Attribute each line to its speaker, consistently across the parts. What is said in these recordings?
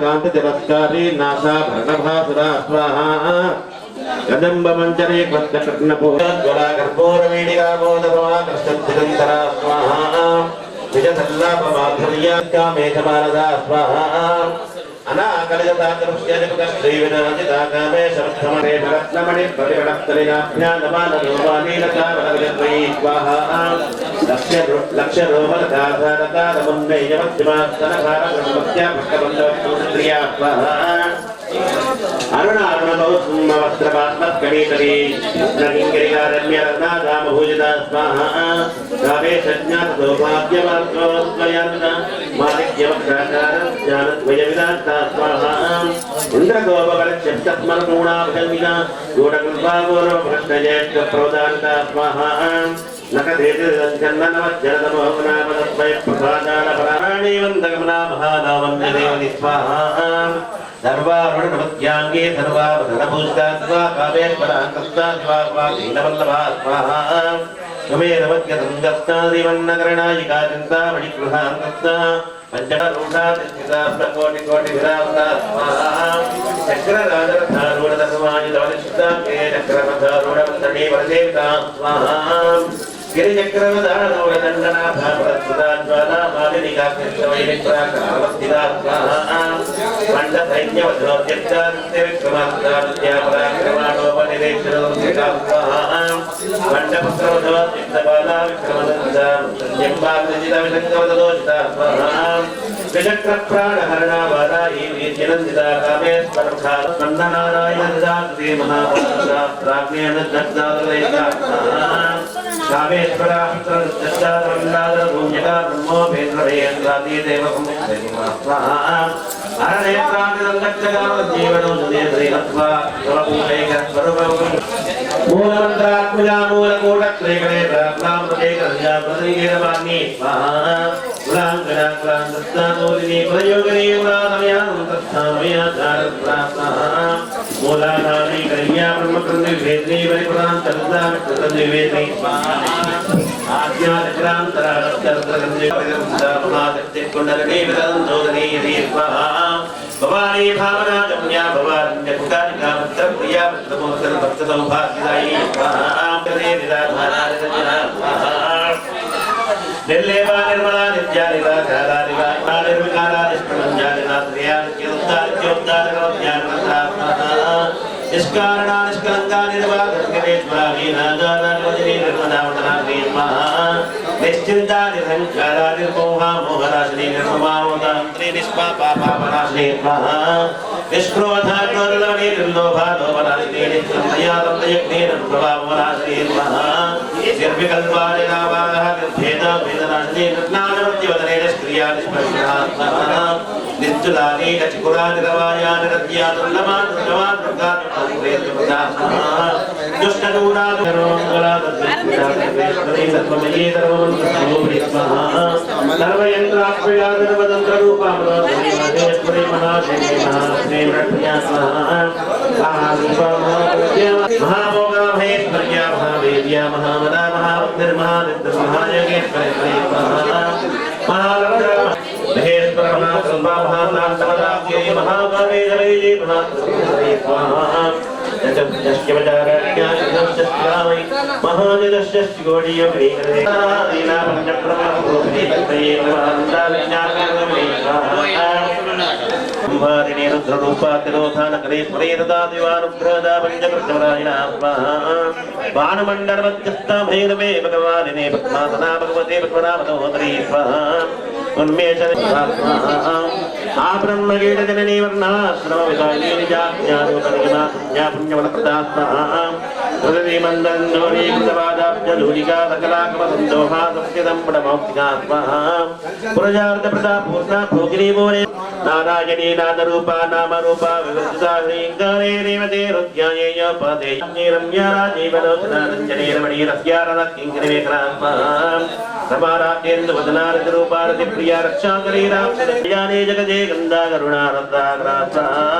Speaker 1: Kant तिरस्कारी NASA भरणभासुरा स्वाहा कदंब मंजरे कृष्णपूरा कर्पूरवीडिका बोधवा कृष्णतिरंतरा स्वाहा विजयसल्लाभमाधुर्या कामेशमानदा स्वाहा अनाकलिता कृष्यजगश्रीविराजिता कामे शरत्मणे रत्नमणि परिवडत्तलिनाभ्यानमानरोमानीलता वरविजत्वयी स्वाहा लक्ष्यरोमलधाधारतारमुन्नयमध्यमास्तनभारतमत्या भक्तबन्धवत्प्रिया स्वाहा अरुणारुणवस्त्रपात्मत्कणीतरी कृष्णकिङ्करिकारण्यरत्नादामभूजिता स्वाहा कामे सज्ञातसौभाग्यमात्मवत्वयान्ता मालिक्यवक्राकारज्ञानद्वयविदान्ता स्वाहा इन्द्रगोपकलक्षस्तस्मरगुणाभजन्विना गूढकृपागौरवभ्रष्टज्येष्ठप्रवदान्ता स्वाहा नखदेशनमज्जनतमोहनामदत्मयप्रसादानपराणि वन्दगमना महानावन्यदेवनि स्वाहा सर्वारुणनमत्याङ्गे सर्वावधनभूषिता स्वा कामेश्वराङ्कस्ता शिवा नीलवल्लभा स्वाहा सुमेरवद्यसङ्गस्तादिवन्नकरणायिका चिन्तामणिगृहाङ्कस्ता पञ्चरूढा तिष्ठिता कोटिकोटिविरावता स्वाहा चक्रराजरथारूढधर्मायुधवनिष्ठा के चक्ररथारूढवन्दने वरदेवता स्वाहा गिरिचक्रवदारूढदण्डनाभावरत्सदा ज्वाला मालिनिका कृष्णवैरित्राकावस्थिता स्वाहा मण्डसैन्यवधोद्यक्तानित्यविक्रमास्तानित्यापराक्रमाणोपनिरेक्षणोऽधिका स्वाहा मण्डपत्रवधोद्यक्तबाला विक्रमनन्दा जम्बाकृजितविसङ्गवदोषिता स्वाहा विचक्रप्राणहरणा वीर्यनन्दिता कामेश्वरमुखा स्कन्दनारायणदा कृते महापुरुषास्त्राग्नेन दग्धादवैका स्वाहा कामेश्वरास्त्रदग्धादवन्दादभूम्यका ब्रह्मोपेन्द्रवेन्द्रादिदेवकं स्वाहा अरणेत्रादिदन्दक्षकामजीवनोदयश्रीलत्वा स्वपूजैकस्वरूपम् मूलमन्त्रात्मजा मूलकूटत्रैकणे प्राप्तामृतेकर्या प्रतीकेरवाणी स्वाहा कुलाङ्गनाकुलाङ्गस्तानोदिनी प्रयोगिनी उलादमयानं तत्थामयाचारत्वा स्वाहा मूलाधारी कन्या ब्रह्मकृन्निवेदिनी परिपुरान्तर्दामिकृतनिवेदिनी स्वाहा आज्ञाचक्रान्तराष्ट्रकन्यकुण्डलिनी विदन्तोदनी स्वाहा भवानी भावना गम्या भवान्यकुकारिका भक्तप्रिया भक्तमोत्तरभक्तसौभाग्यदायी स्वाहा स्वाहा निर्लेवा निर्मला नित्या निराकारा निराकारा निर्विकारा निष्प्रमंजा निरात्रिया नित्योद्धारकरोत्यानमन्त्रा स्वाहा निष्कारणा निष्कलङ्का निर्वाधर्गणेश्वरा वीणागारा निर्वजनी निर्मदावतनाग्नि स्वाहा निश्चिन्ता निरहङ्कारा निर्मोहा मोहनाशिनी निर्ममावतान्त्री निष्पापा पापनाशिनी स्वाहा निष्क्रोधा क्रोधलवनी निर्लोभा लोभनाशिनी निष्कन्दया तन्दयज्ञे निर्प्रभावनाशिनी स्वाहा निर्विकल्पा निरावाहा निर्भेदा भेदनाशिनी निर्ज्ञानवद्यवदने निष्क्रिया निष्परिग्रहा स्वाहा निश्चलानी नचिकुरा निरवाया निरद्या दुर्लभा दुर्लभा दुर्गा दुर्गा स्वाहा दुष्टदूरा दुर्गला दुर्गा दुर्गेश्वरी सर्वमयी सर्वमन्त्रस्वरूपिणी स्वाहा सर्वयन्त्रात्मया सर्वतन्त्ररूपा महेश्वरी महादेवी महादेव्या स्वाहा महारूपा महाभोगा महेश्वर्या महावेद्या महामदा महाबुद्धिर्महानिद्र महायोगेश्वरी स्वाहा महालक्ष्मी महेश्वर महासंभा महानाथमदाख्ये महाभावे जलये महात्रिपुरे स्वाहा जश्चवचारण्याशस्त्रामयि महाजलश्चगोडीयप्रियकरे दीना पंचप्रभुप्रीतये महान्दाविज्ञानकर्मणे स्वाहा कुम्भारिणी रुद्ररूपा तिरोधानकरे स्मरेतदा दिवानुग्रहदा पंचकृष्णवरायिणा स्वाहा बाणमण्डलमध्यस्था भैरवे भगवानिने पद्मासना भगवते पद्मनाभदोदरी स्वाहा उन्मेषण स्वाहा आब्रह्मगीड जननी वर्णाश्रमविदायिनी निजाज्ञानोपनिगमा संज्ञा पुण्यवलप्रदा स्वाहा हृदय मन्दन्नोरी कृतवादाब्जधूलिका सकलाकमसन्दोहा सत्यदम्बडमौक्तिका स्वाहा पुरजार्धप्रदा पूर्णा भोगिनी मोरे नारायणी नादरूपा नामरूपा विवर्जिता ह्रीङ्कारे रेवते रुद्यायेय पदे रम्या राजीवलोचना रञ्जने रमणी रस्यारदकिङ्करिवेकरा स्वाहा समाराध्येन्दुवदनारतिरूपा रतिप्रिया रक्षाकरी राक्षसयाने जगजे गन्धा करुणा रद्राग्रा स्वाहा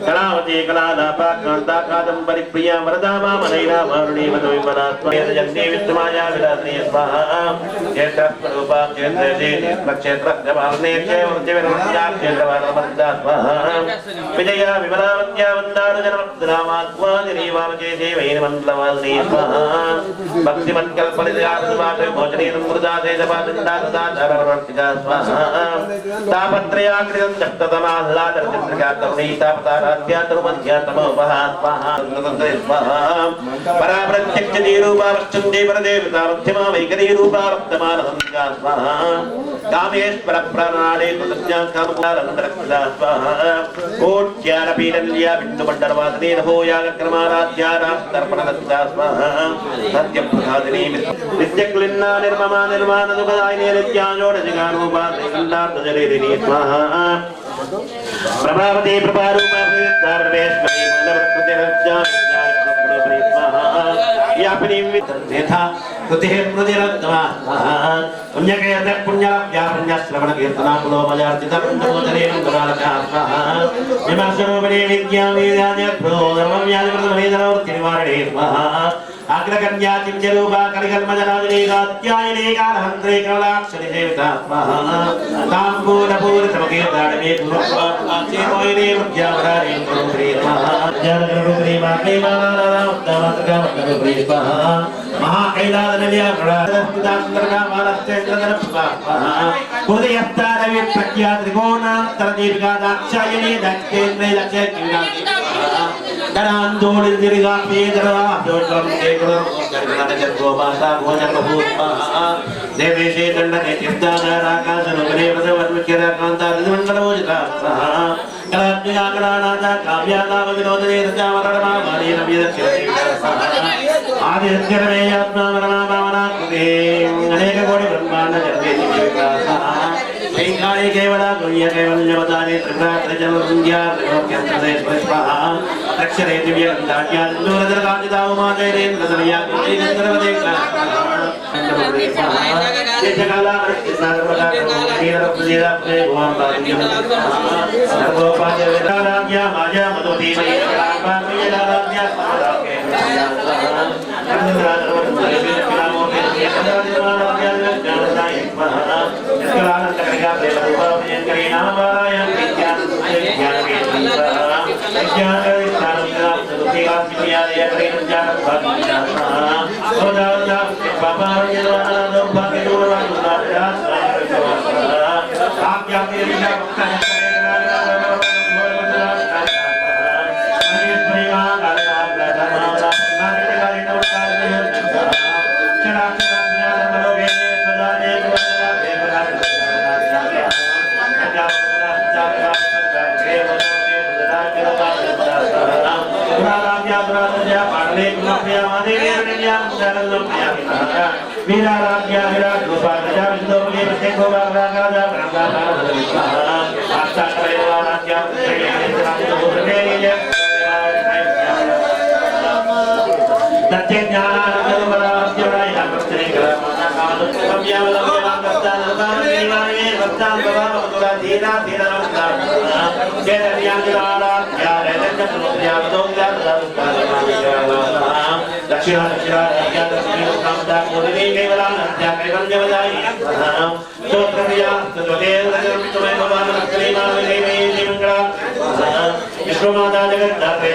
Speaker 1: कलावती कलालापा कांता कादंबरी प्रिया वरदा मामनैरा मारुणी मधुविमलात्मयेन जन्मे विद्यमाया विलासी स्वाहा क्षेत्रस्वरूपा क्षेत्रे क्षेत्रक्षेत्रज्ञपालने क्षेत्रविरमत्या क्षेत्रवानमत्या स्वाहा विजया विमलावत्या वन्दारुजनमद्रामात्मा निरीवामजे देवैन मण्डलवासिनी स्वाहा भक्तिमत्कल्पनिदासवाद भोजने नमृदासे जपादन्दासदाचारवर्तिका स्वाहा तापत्रयाकृतं दत्ततमाह्लादरचन्द्रिका तरुणीता पताराध्यातरुमध्यातमोपहा स्वाहा स्वाहा पराप्रत्यक्षनीरूपा वक्षन्ते परदेवता मध्यमा वैकरीरूपा वर्तमानहंसिका स्वाहा कामेश्वरप्रणाळे कृतज्ञा कामकालन्दरक्षिता स्वाहा कोट्यारपीडल्या बिन्दुमण्डलवासिनी नभोयागक्रमाराध्या रास्तर्पणदत्ता स्वाहा सत्यप्रसादिनी नित्यक्लिन्ना निर्ममा निर्माणदुःखदायिनी नित्याजोडजगारूपा श्रीकण्ठार्थजलेरिणी स्वाहा प्रभावती प्रभारूपा प्रवेश्वरी मूलप्रकृतिरज्जा स्वाहा यापिनी विद्यथा कृतिः प्रतिरत्वा स्वाहा पुण्यकेत पुण्यलभ्या पुण्यश्रवणकीर्तना पुलोमयार्जितं नमोदनेन गुणालका स्वाहा विमर्शरूपिणी विद्या वेदान्यभ्यो धर्मव्याधिप्रथमवेदनोर्तिनिवारिणे स्वाहा अग्रकन्या चिञ्चरूपा कलिकल्मजनादिनी कात्यायनी कालहन्त्रे कमलाक्षरि सेविता स्वाहा ताम्बूलपूरितमकीर्ताडमे पूर्वस्वाक्षेमोयिनी मध्यावराणी गुरुप्री स्वाहा ज्ञानगुरुप्री माकेमानारामत्तमत्तकमत्तगुरुप्री स्वाहा महाकैलासनव्याघ्रादस्तिदासुन्दरकामानश्चेन्द्रधनस्वाहा उदयस्तारवि प्रख्यात्रिकोणान्तरदीर्घा दाक्षायणी दक्षेन्द्रे दक्षेन्द्री केवला कैवल्यवदाने त्रिपुरात्रजलसंध्या स्वाहा अक्षरे दिव्यगन्धाढ्या दूरदर्गादिदावमादेरेन्द्रदमया कुलेन्द्रवदेका जगला सर्वदा नीरप्रदेदा प्रे भुवनपादियं सर्वोपाय वेदाराध्या माया मधुती मयेलाराध्या समादाके विश्वमाता जगन्नाथे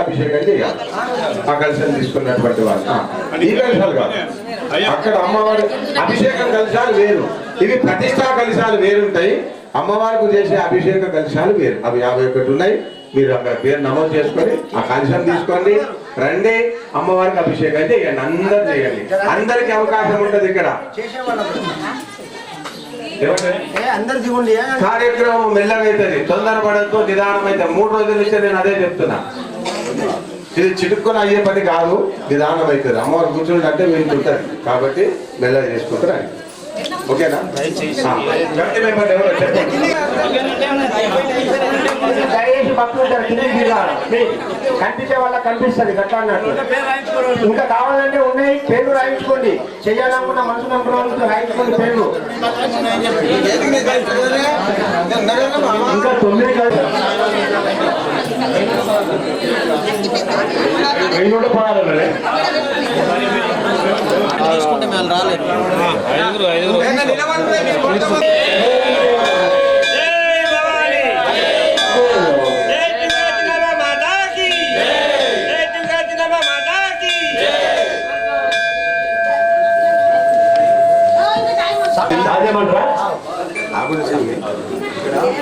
Speaker 2: అభిషేకం చేయాలి. ఆ కలశం తీసుకున్నటువంటి వాళ్ళు ఈ కలశాలు కాదు, అక్కడ అమ్మవారి అభిషేకం కలశాలు వేరు, ఇవి ప్రతిష్టా కలశాలు వేరుంటాయి. అమ్మవారికి చేసే అభిషేక కలశాలు వేరు. అవి 51 ఉన్నాయి. మీరు అక్కడ పేరు నమోదు చేసుకొని ఆ కలశం తీసుకోండి, రండి, అమ్మవారికి అభిషేకం చేయండి. అందరు చేయండి, అందరికి అవకాశం ఉంటుంది ఇక్కడ. కార్యక్రమం మెల్లగా అవుతుంది, తొందరపడద్దు, నిదానం అయితే. 3 రోజుల నుంచి నేను అదే చెప్తున్నా. ఇది చిటుక్కుని అయ్యే పని కాదు, నిదానం అవుతుంది. అమ్మవారు కూర్చుంటే వింటుంటారు కాబట్టి మెల్లగా చేసుకుంటారు. ఓకేనా? దయచేసి భక్తులు కనిపించే వాళ్ళకి కనిపిస్తుంది గట్లా అన్నట్టు. ఇంకా కావాలంటే ఉన్నాయి, పేర్లు రాయించుకోండి. చెయ్యాలనుకున్న మనసు నమ్ముకున్న రాయించుకోండి పేర్లు. ఇంకా 9 కూడా పోయాలి. తీసుకుంటే మేము రాలేదు.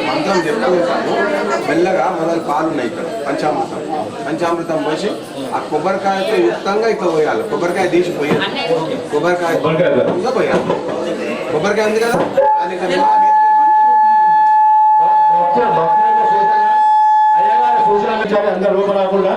Speaker 2: మంత్రం చెప్తాను, మెల్లగా మొదలు పాలు ఉన్నాయి ఇక్కడ. పంచామృతం పోసి ఆ కొబ్బరికాయతో యుక్తంగా ఇట్లా పోయాలి. కొబ్బరికాయ తీసి పోయాలి, కొబ్బరికాయ పోయాలి. కొబ్బరికాయ ఉంది కదా అది అందరూ లోపల రాకుండా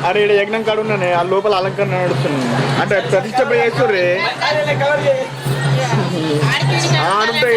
Speaker 3: అరే ఇక్కడ యజ్ఞం కాడు ఉన్నానే ఆ లోపల అలంకరణ నడుస్తుంది అంటే ప్రతిష్ట చేస్తుర్రే ఆడుంటే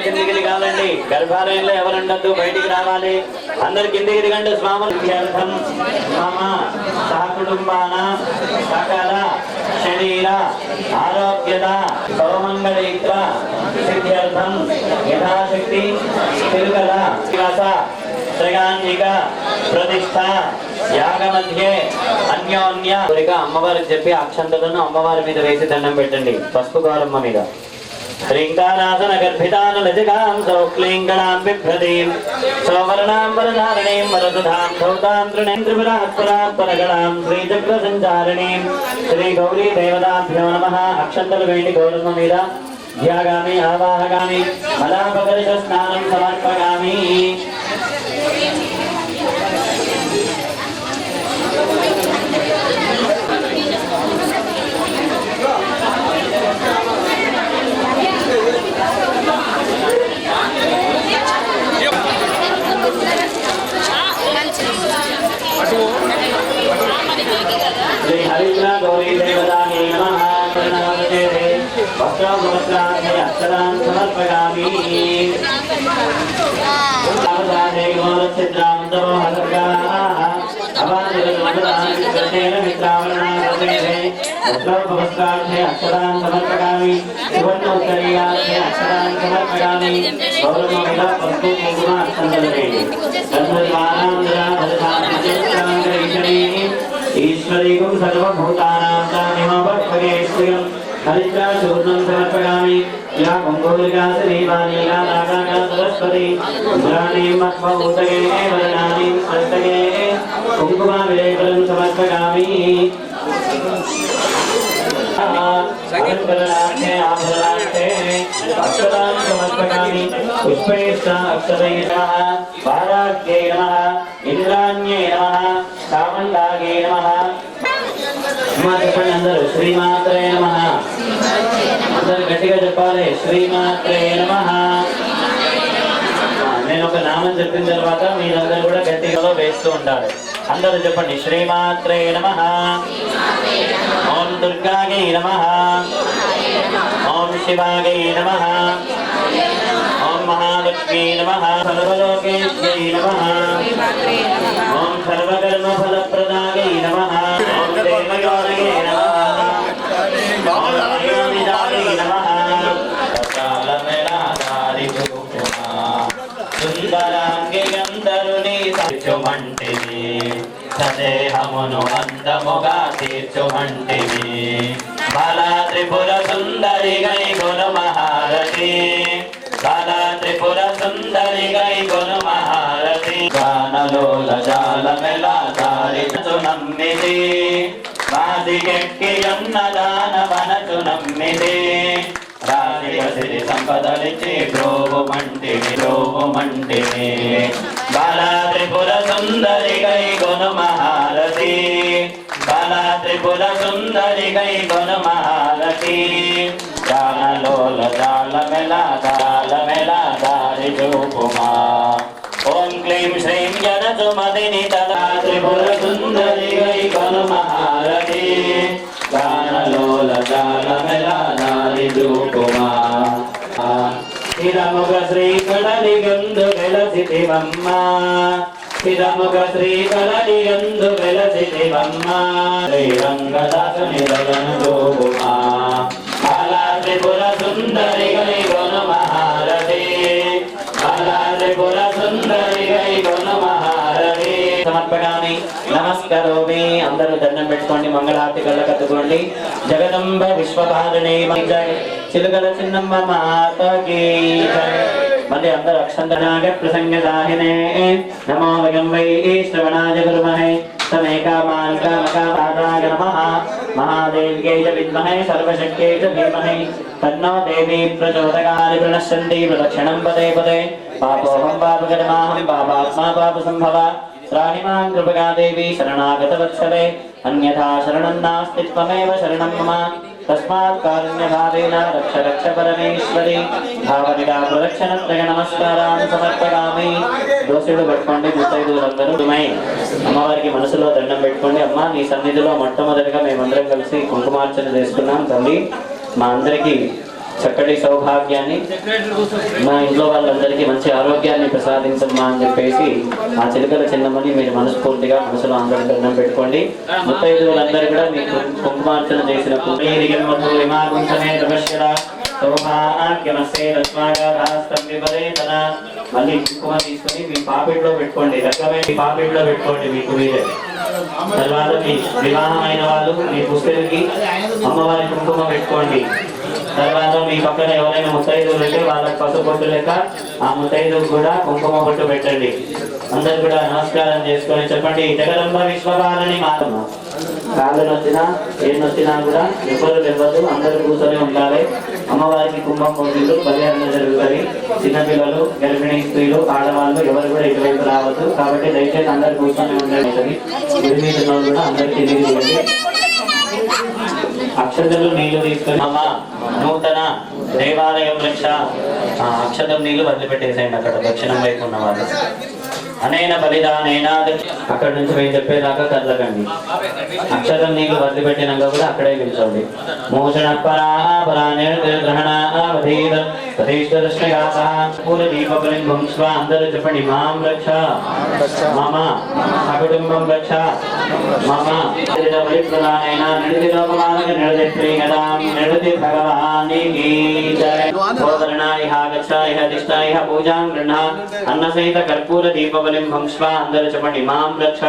Speaker 1: కిందికి దిగాలండి. గర్భాలయంలో ఎవరుండద్దు, బయటికి రావాలి. అందరు కిందికి దిగండి. స్వాములు స్వామ సహకుటుంబాన సకల శరీర ఆరోగ్యత సౌమంగళిత్వ సిద్ధ్యర్థం యథాశక్తి తిరుగల త్రయాన్నిక ప్రతిష్ట యాగ మధ్యే అన్యోన్య అమ్మవారికి చెప్పి అక్షంతలను అమ్మవారి మీద వేసి దండం పెట్టండి. పసుపు గౌరమ్మ మీద శ్రీంకారాసన గర్భితాను లజగాం సౌక్లీంగణాం బిభ్రతీం సౌవర్ణాం వరధారణీం వరదుధాం ధౌతాం త్రినేంద్రవిరాత్పరాత్పరగణాం శ్రీచక్ర సంచారిణీం శ్రీ గౌరీ దేవతాభ్యో నమః. అక్షంతలు వేయండి గౌరమ్మ మీద. ధ్యాగామి ఆవాహగామి మలాపకర్ష స్నానం సమర్పగామి. శ్రీ హరిద్ర గౌరీ దేవతాయే నమః. వస్త్రాన్ని అక్షరాన్ సమర్పయామి. అక్షరాన్ సమర్పయామి. సువర్ణ ఉత్తరీయార్థే అక్షరాన్ సమర్పయామి. గౌరవ పసుపు కుంకుమ అక్షంతలు వేయండి. ఈశ్వరీకం సర్వభూతానాం తామిమవత్పగేశ్వరం హరిద్రా చూర్ణం సమర్పయామి. యా కుంభోలికా శ్రీవాణీలా నాగాగా సరస్వతి ఉగ్రాణీం మత్మూతగే వరణానీం హస్తగే కుంకుమ విలేకరం సమర్పయామి. అలంకరణార్థే ఆభరణార్థే అక్షరాన్ సమర్పయామి.
Speaker 4: సమర్పయామి పుష్పేష్ట అక్షతై నమః వారాగ్యై నమః ఇంద్రాణ్యై నమః కామండాగై నమః చెప్పండి అందరూ శ్రీమాత్రే నమః అందరూ గట్టిగా చెప్పాలి శ్రీమాత్రే నమః నేను ఒక నామం చెప్పిన తర్వాత మీరందరూ కూడా గట్టిగా వేస్తూ ఉండాలి అందరూ చెప్పండి శ్రీమాత్రే నమః ఓం దుర్గాయై నమః ఓం శివాయై నమః ఓం మహాలక్ష్మీ నమః సర్వలోకేశ్వై నమః ఓం సర్వకర్మ ఫలప్రదాయై నమః ఓం దేవయోనయై నమః ఓం అయోనిజాయై నమః సకాలమేళాధారి రూపుమా సుందరాంగియందరుని తీర్చుమంటివి సదేహమును అందముగా తీర్చుమంటివి బాలా త్రిపుర సుందరి గై గురు మహారతి బాలా త్రిపుర సుందరి గై గురు మహారతి గానలోల జాలమెలా దారిచు నమ్మిది వాదికెక్కి అన్నదాన వనచు నమ్మిది రాజి సంపదలిచి ద్రోవమంటిని బాలా త్రిపుర సుందరి గై గురు మహారతి బాలా త్రిపుర సుందరి గై గురు మహారతి గానలోల జాలమెలా దారి చూపుమా ఓం క్లీం శ్రీం జనసు మదిని తదా త్రిపుర సుందరి గై గురు మహారతి గానలోల జాలమెలా దారి చూపుమా స్థిరముఖ శ్రీకళనిగందు వెలసితివమ్మ స్థిరముఖ శ్రీకళనిగందు వెలసితివమ్మ శ్రీరంగదాసుని దయను చూపుమా బాలా త్రిపుర సుందరి గై గురు మహారతి బాలా త్రిపుర సుందరి గై గురు మహారతి సమర్పయామి నమస్కరోమి అందరూ దండం పెట్టుకోండి మంగళారతి కళ్ళకత్తుకోండి జగదంబ విశ్వపాలనే జై చిలుకల చిన్నమ్మ మాతకి జై మళ్ళీ అందరూ అక్షంతనాగ ప్రసంగదాహినే నమో వయం వై శ్రవణాయ గురుమహే తమేకామాన్ కామకాపాదాయ నమః మహాదేవ్యై చ విద్మహే సర్వశక్త్యై చ ధీమహి తన్నో దేవీ ప్రచోదయాని ప్రణశ్యంతి ప్రదక్షిణం పదే పదే పాపోహం పాపకర్మాహం పాపాత్మా పాపసంభవ త్రాహిమాం కృపగా దేవి శరణాగతవత్సలే అన్యథా శరణం నాస్తి త్వమేవ శరణం మమ తస్మాత్ కారుణ్యభావేన రక్ష రక్ష పరమేశ్వరి భావనిగా ప్రదక్షిణత్రయ నమస్కారాన్ని సమర్పయామి దోషుడు పెట్టుకోండి ముత్తైదులందరూ అమ్మవారికి మనసులో దండం పెట్టుకోండి అమ్మ నీ సన్నిధిలో మొట్టమొదటిగా మేమందరం కలిసి కుంకుమార్చన చేసుకున్నాం తల్లి మా అందరికీ చక్కటి సౌభాగ్యాన్ని మా ఇంట్లో వాళ్ళందరికీ మంచి ఆరోగ్యాన్ని ప్రసాదించమ్మా అని చెప్పేసి ఆ చిలుకల చిన్నమ్మని మీరు మనస్ఫూర్తిగా మనసులో అందరూ దండం పెట్టుకోండి ముత్తైదువులందరూ కూడా మీకు కుంకుమార్చన చేసినప్పుడు మళ్ళీ కుంకుమ తీసుకొని మీ పాపిట్లో పెట్టుకోండి రకమైన పాపిట్లో పెట్టుకోండి మీకు మీరే తర్వాత మీ వివాహమైన వాళ్ళు మీ పుస్తకానికి అమ్మవారి కుంకుమ పెట్టుకోండి తర్వాత మీ పక్కన ఎవరైనా ముత్తైదువులు ఉంటే వాళ్ళకి పసుపు బొట్టు లెక్క ఆ ముత్తైదువు కూడా కుంకుమ బొట్టు పెట్టండి అందరు కూడా నమస్కారం చేసుకొని చెప్పండి జగదంబ విశ్వపాలని మాతమ్మ కాళ్ళు నొచ్చినా ఏం నొచ్చినా కూడా ఎవరు ఇవ్వదు అందరూ కూర్చొని ఉండాలి అమ్మవారికి కుంభం పోటీలు బలియారణ జరుగుతాయి చిన్నపిల్లలు గర్భిణీ స్త్రీలు ఆడవాళ్ళు ఎవరు కూడా ఇటువైపు రావద్దు కాబట్టి దయచేసి అందరు కూర్చొని ఉండాలి కూడా అందరికి తెలియజేయండి అక్షతలు నీళ్లు తీసుకొని అమ్మ నూతన దేవాలయం రక్ష అక్షతం నీళ్లు వదిలిపెట్టేసేయండి అక్కడ దక్షిణం వైపు ఉన్న వాళ్ళు అనేన బలిదానేనా అక్కడ నుంచి మేము చెప్పేదాకా కదలకండి అక్షతం నీళ్లు వదిలిపెట్టినాక కూడా అక్కడే నిల్చోండి మోషణ అందరూ చెప్పండి మాం రక్ష మమ సకుటుంబం రక్ష మమ నిడతి భగవానికి పూజాం గృహ అన్న సహిత కర్పూర దీపబలిం భంక్ష్వ అందరూ చెప్పండి మాం రక్ష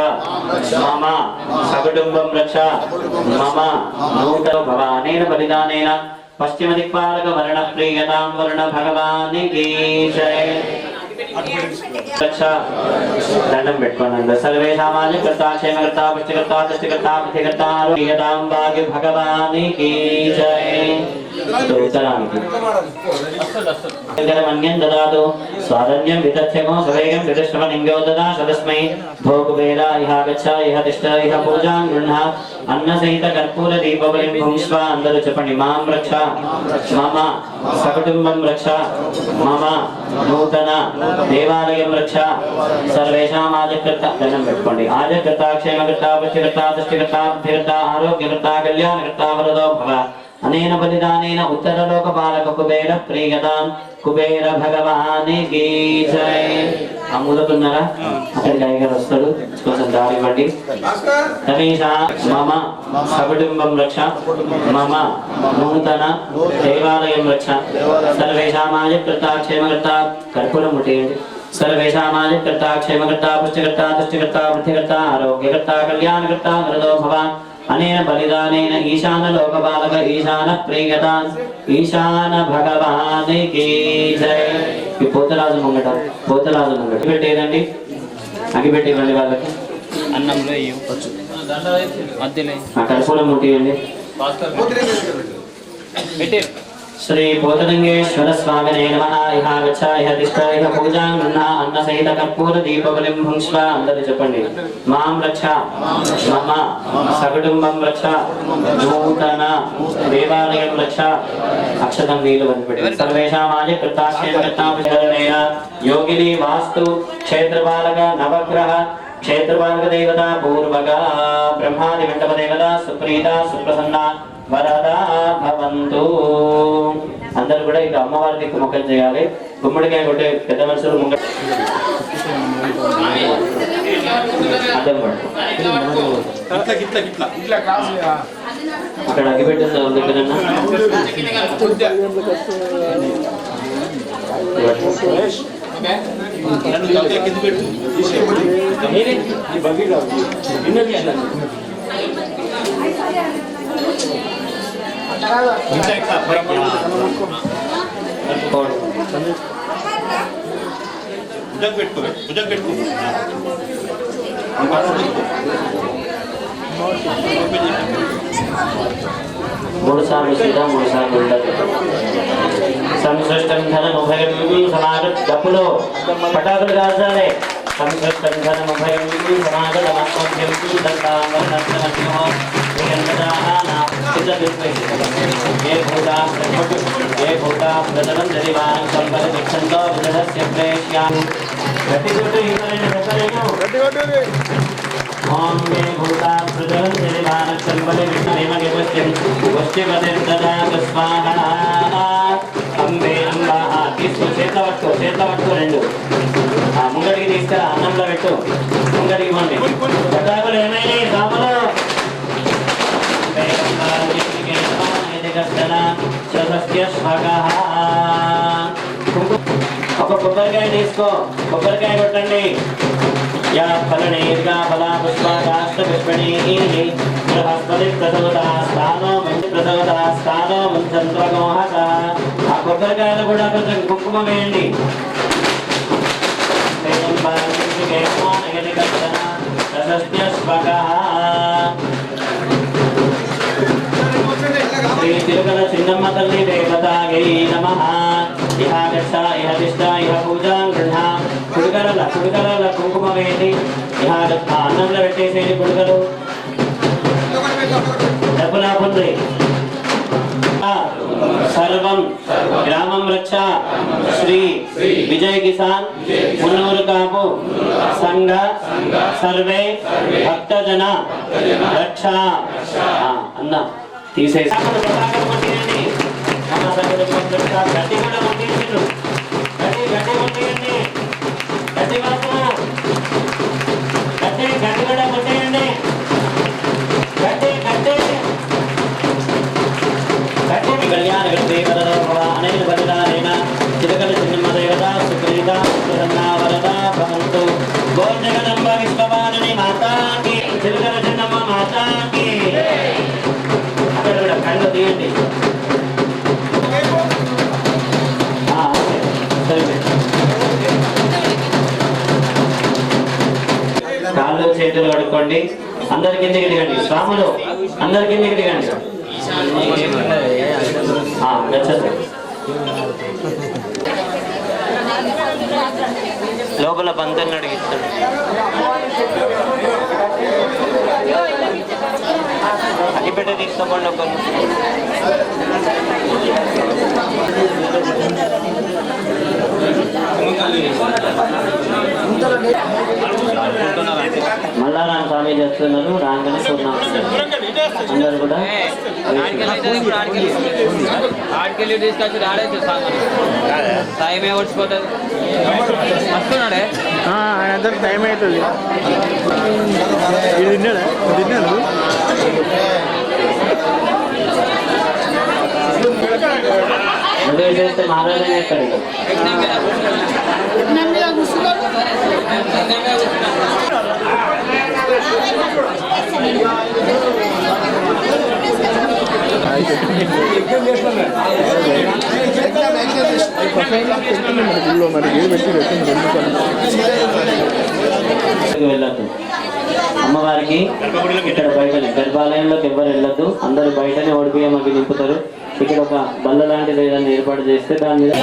Speaker 4: మమ సకుటుంబం రక్ష మమ నూతన భవానేన బలిదానేన పశ్చిమ దిక్పాలక వర్ణ ప్రియతాం వర్ణ భగవానికి జై దండం పెట్టుకోండి సర్వే సామాన్య కర్తా క్షేమకర్త పుష్టికర్త దృష్టికర్త పృథికర్త ప్రియతాం భాగ్య భగవానికి జై उत्तराనికి मन्यं ददातु स्वारण्यं विदध्यमो सवेगं विदश्रवनिङ्गो ददा सदस्मै भोगवेला इह गच्छ इह तिष्ठ इह पूजां गृह्ण अन्नसहित कर्पूरदीपवलिं भुङ्क्ष्व అందరూ చెప్పండి మాం రక్ష మమ సకుటుంబం రక్ష మమ నూతన దేవాలయం రక్ష సర్వేషాం ఆజకృత దండం పెట్టుకోండి ఆజకృత క్షేమకృత పుష్టికృత దృష్టికృత బుద్ధికృత ఆరోగ్యకృత కళ్యాణకృత వరదో భవ అనేన బలిదానేన ఉత్తరలోక బాలక కుబేర ప్రియతాం కుబేర భగవాని కీ జై. ఆ మూలకున్నారా అక్కడికి అయ్యగారు వస్తాడు కొంచెం దారి ఇవ్వండి. రమేశా మమ సకుటుంబం రక్ష మమ నూతన దేవాలయం రక్ష సర్వేషామాజకృత క్షేమకర్త కర్పూరం ముట్టేయండి. సర్వేషామాజకృత క్షేమకర్త పుష్టికర్త దృష్టికర్త బుద్ధికర్త ఆరోగ్యకర్త కళ్యాణకర్త వరదో భవ అనేన బలిదానేన ఈశాన లోకపాలక ఈశాన ప్రియతాం ఈశాన భగవాని కీ జై. ఈ పోతరాజు ముంగట పెట్టేదండి అగిపెట్టి ఇవ్వండి వాళ్ళకి
Speaker 5: అన్నంలో మధ్యలో
Speaker 4: ఆ కర్పూరం ముట్టియండి. శ్రీ పోతలింగేశ్వర స్వామినే నమః. ఇహ గచ్చ ఇహ తిష్ఠ ఇహ పూజాం గృహ్ణ అన్న సహిత కర్పూర దీపబలిం భుంక్ష్వ అందరూ చెప్పండి. మాం రక్ష మమ సకుటుంబం రక్ష నూతన దేవాలయం రక్ష అక్షతం నీళ్ళు వదిలిపెట్టి సర్వేషామాజ కృతాక్షేమకర్తాభిషరణేన యోగిని వాస్తు క్షేత్రపాలక నవగ్రహ క్షేత్రపాలక దేవత పూర్వక బ్రహ్మాది మండప దేవత సుప్రీత సుప్రసన్న వరదా భవంతు. అందరూ కూడా ఇక అమ్మవారి దిక్కు మొక్కలు చేయాలి. గుమ్మడికాయ కొట్టే పెద్ద మనుషులు ముంగ అర్థం పడు అక్కడ అగిపెట్టింది దగ్గరన్నా మూడు సార్లు సీదా మూడు సార్లు ఉండదు. సంసృష్టం ధనముభయం సమాగత్ డప్పులో పటాకులు కాల్చాలి. సంసృష్టం ధనముభయం సమాగతమస్మభ్యం దంతామర్ణమస్మో ఏ భూతా ప్రజలం దరివానం సంపద నిక్షంతో విదధస్య ప్రేష్యామి. గట్టి కొట్టు ఇంకరేను పెట్టలేను. ఓం మే భూతా ప్రజలం దరివానం సంపద విష్ణుమేమగవస్యం వశ్యవదర్దదా స్వాహా. అంబే అంబా తీసుకో చేత పట్టుకో రెండు ముంగడికి తీసుకురా అన్నంలో పెట్టు ముంగడికి ఇవ్వండి. పటాకులు ఏమైనా సామలో ఒక కొబ్బరికాయ తీసుకో కొబ్బరికాయ కొట్టండి. యా ఫలనేర్గా ఫలా పుష్పాకాష్ట పుష్పణీ బృహస్పతి ప్రసవతాస్థానో మంచి ప్రసవతాస్థానో మంత్రగోహక. ఆ కొబ్బరికాయలు కూడా కొంచెం కుంకుమ వేయండి. శ్రీ తిరుమల చిన్నమ్మ తల్లి దేవతాయై నమః. ఇహ గచ్చ ఇహ తిష్ఠ ఇహ పూజాం గృహ్ణ కుడికల కుంకుమ వేయండి. ఇహ అన్నంలో పెట్టేసేయండి కుడికలు డబ్బులా పొంది. సర్వం గ్రామం రక్ష శ్రీ విజయ్ కిసాన్ మున్నూరు కాపు సంఘ సర్వే భక్తజన రక్ష అన్న తీసేసి గట్టి కూడా ముట్టించు. గట్టి ముట్టియండి. గట్టి కూడా ముట్టేయండి. కళ్యాణ అనేక బలిదానేన చిరకల చిన్నమ్మ దేవత సుప్రీత ప్రసన్న వరద భవంతు. గో జగదంబ విశ్వవాణి మాతాకి చిరకల చిన్నమ్మ మాతాకి. అక్కడ కూడా కళ్ళు తీయండి. కాళ్ళు చేతులు కడుక్కోండి. అందరి కిందికి దిగండి. స్వాములు అందరి కిందికి దిగండి. గచ్చతు లోపల బంధువులను అడిగిస్తాడు. అగ్గిపెట్ట తీసుకోండి ఒకరు. మల్లారామ స్వామి చేస్తున్నారు. రాగానే పూర్ణాలు అందరు కూడా
Speaker 5: ఆడికెళ్ళి తీసుకొచ్చి రాడైతే టైం ఏ వచ్చిపోతుంది వస్తున్నాడే
Speaker 3: ఆయన టైం అవుతుంది. ఇది తిన్నాడు
Speaker 4: చేస్తే మహారాజా ఎక్కడికి వెళ్ళద్దు. అమ్మవారికి ఇక్కడ బయట గర్భాలయంలోకి ఎవరు వెళ్ళొద్దు. అందరూ బయటనే ఓడిపోయామకి నింపుతారు. ఇక్కడ ఒక బల్ల లాంటిది ఏదైనా ఏర్పాటు చేస్తే దాని మీద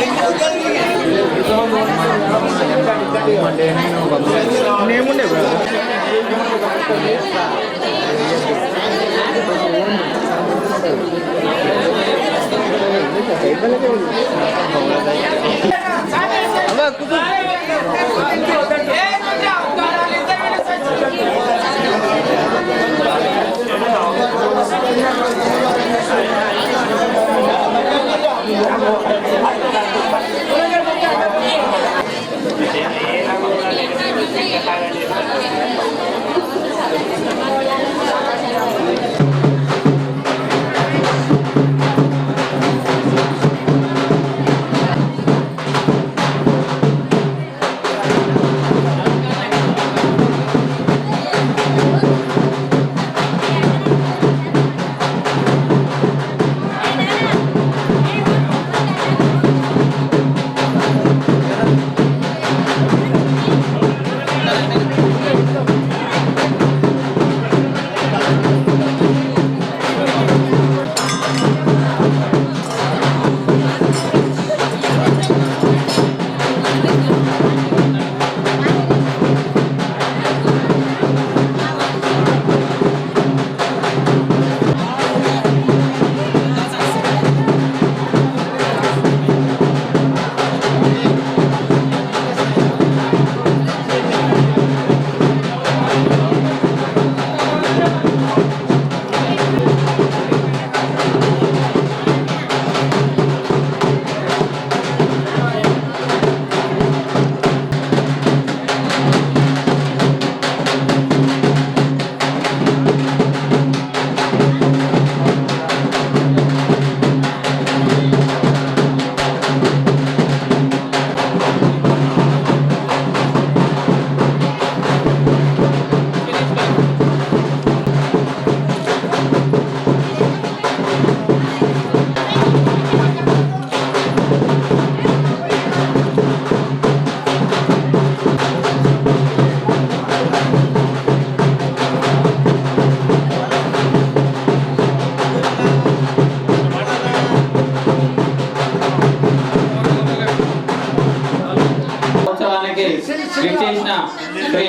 Speaker 4: శ్రీ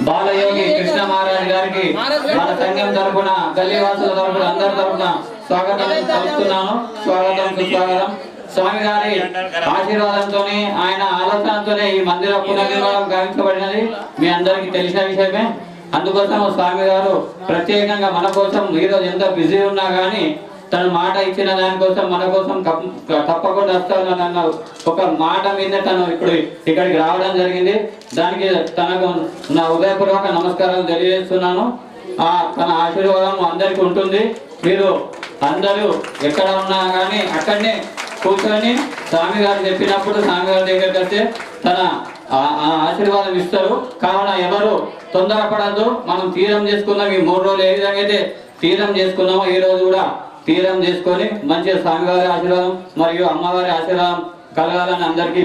Speaker 4: బాలయోగి కృష్ణ మహారాజ్ గారికి మన సంఘం తరపున గల్లీవాసుల తరపున అందరి తరపున స్వాగతం పలుకుతున్నాను. స్వాగతం సుస్వాగతం. స్వామి గారి ఆశీర్వాదంతో ఆయన ఆలోచనతోనే ఈ మందిర పునర్నిర్మాణం గావించబడినది మీ అందరికీ తెలిసిన విషయమే. అందుకోసం స్వామి గారు ప్రత్యేకంగా మన కోసం ఈరోజు ఎంత బిజీ ఉన్నా కానీ తన మాట ఇచ్చిన దానికోసం మన కోసం తప్పకుండా వస్తానన్న ఒక మాట మీద తను ఇప్పుడు ఇక్కడికి రావడం జరిగింది. దానికి తనకు నా హృదయపూర్వక నమస్కారాలు తెలియజేస్తున్నాను. తన ఆశీర్వాదం అందరికీ ఉంటుంది. మీరు అందరూ ఎక్కడ ఉన్నా కానీ అక్కడనే కూర్చొని స్వామి గారు చెప్పినప్పుడు స్వామి గారి దగ్గరికి వస్తే తన ఆశీర్వాదం ఇస్తారు. కావున ఎవరు తొందరపడద్దు. మనం తీరం చేసుకున్నాం. ఈ 3 రోజులు ఏ విధంగా అయితే తీరం చేసుకున్నామో ఈ రోజు కూడా తీరం చేసుకొని మంచిగా స్వామివారి ఆశీర్వాదం మరియు అమ్మవారి ఆశీర్వాదం కలగాలని అందరికీ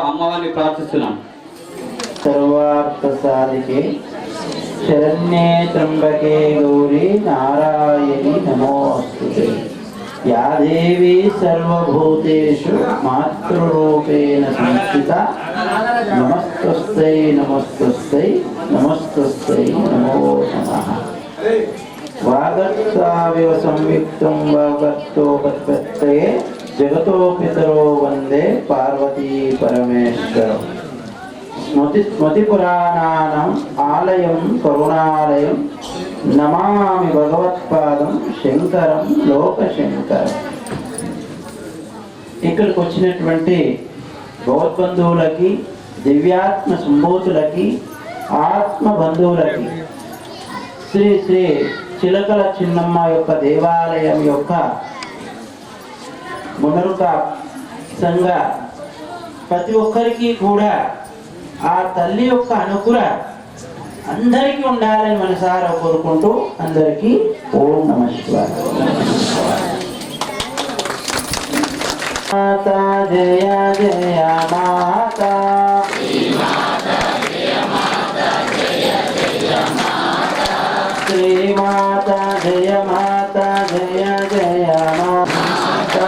Speaker 4: అమ్మవారిని ప్రార్థిస్తున్నాం.
Speaker 6: सर्वार्थ साधिके शरण्ये त्र्यंबके गौरी नारायणी नमोस्तुते. या देवी सर्वभूतेषु मातृरूपेण संस्थिता नमस्तस्यै नमस्तस्यै नमस्तस्यै नमो नमः। वागर्ताविव संयुक्तं वागर्तोपत्पत्तये जगतो पितरो वन्दे पार्वती परमेश्वरम्। स्मृतिपुराणानाम् आलयं करुणालయం నమామి భగవత్పాదం శంకరం లోకశంకరం। ఇక్కడికి వచ్చినటువంటి భగవద్బంధువులకి, దివ్యాత్మ సంభూతులకి, ఆత్మ బంధువులకి శ్రీ శ్రీ చిలకల చిన్నమ్మ యొక్క దేవాలయం యొక్క మునరుక సంఘ ప్రతి ఒక్కరికి కూడా ఆ తల్లి యొక్క అనుగ్రహం అందరికీ ఉండాలని మనసారా కోరుకుంటూ అందరికీ ఓం నమః శివాయ। మాతా జయ జయ మాతా, శ్రీ మాతా జయ మాతా జయ జయ మాతా,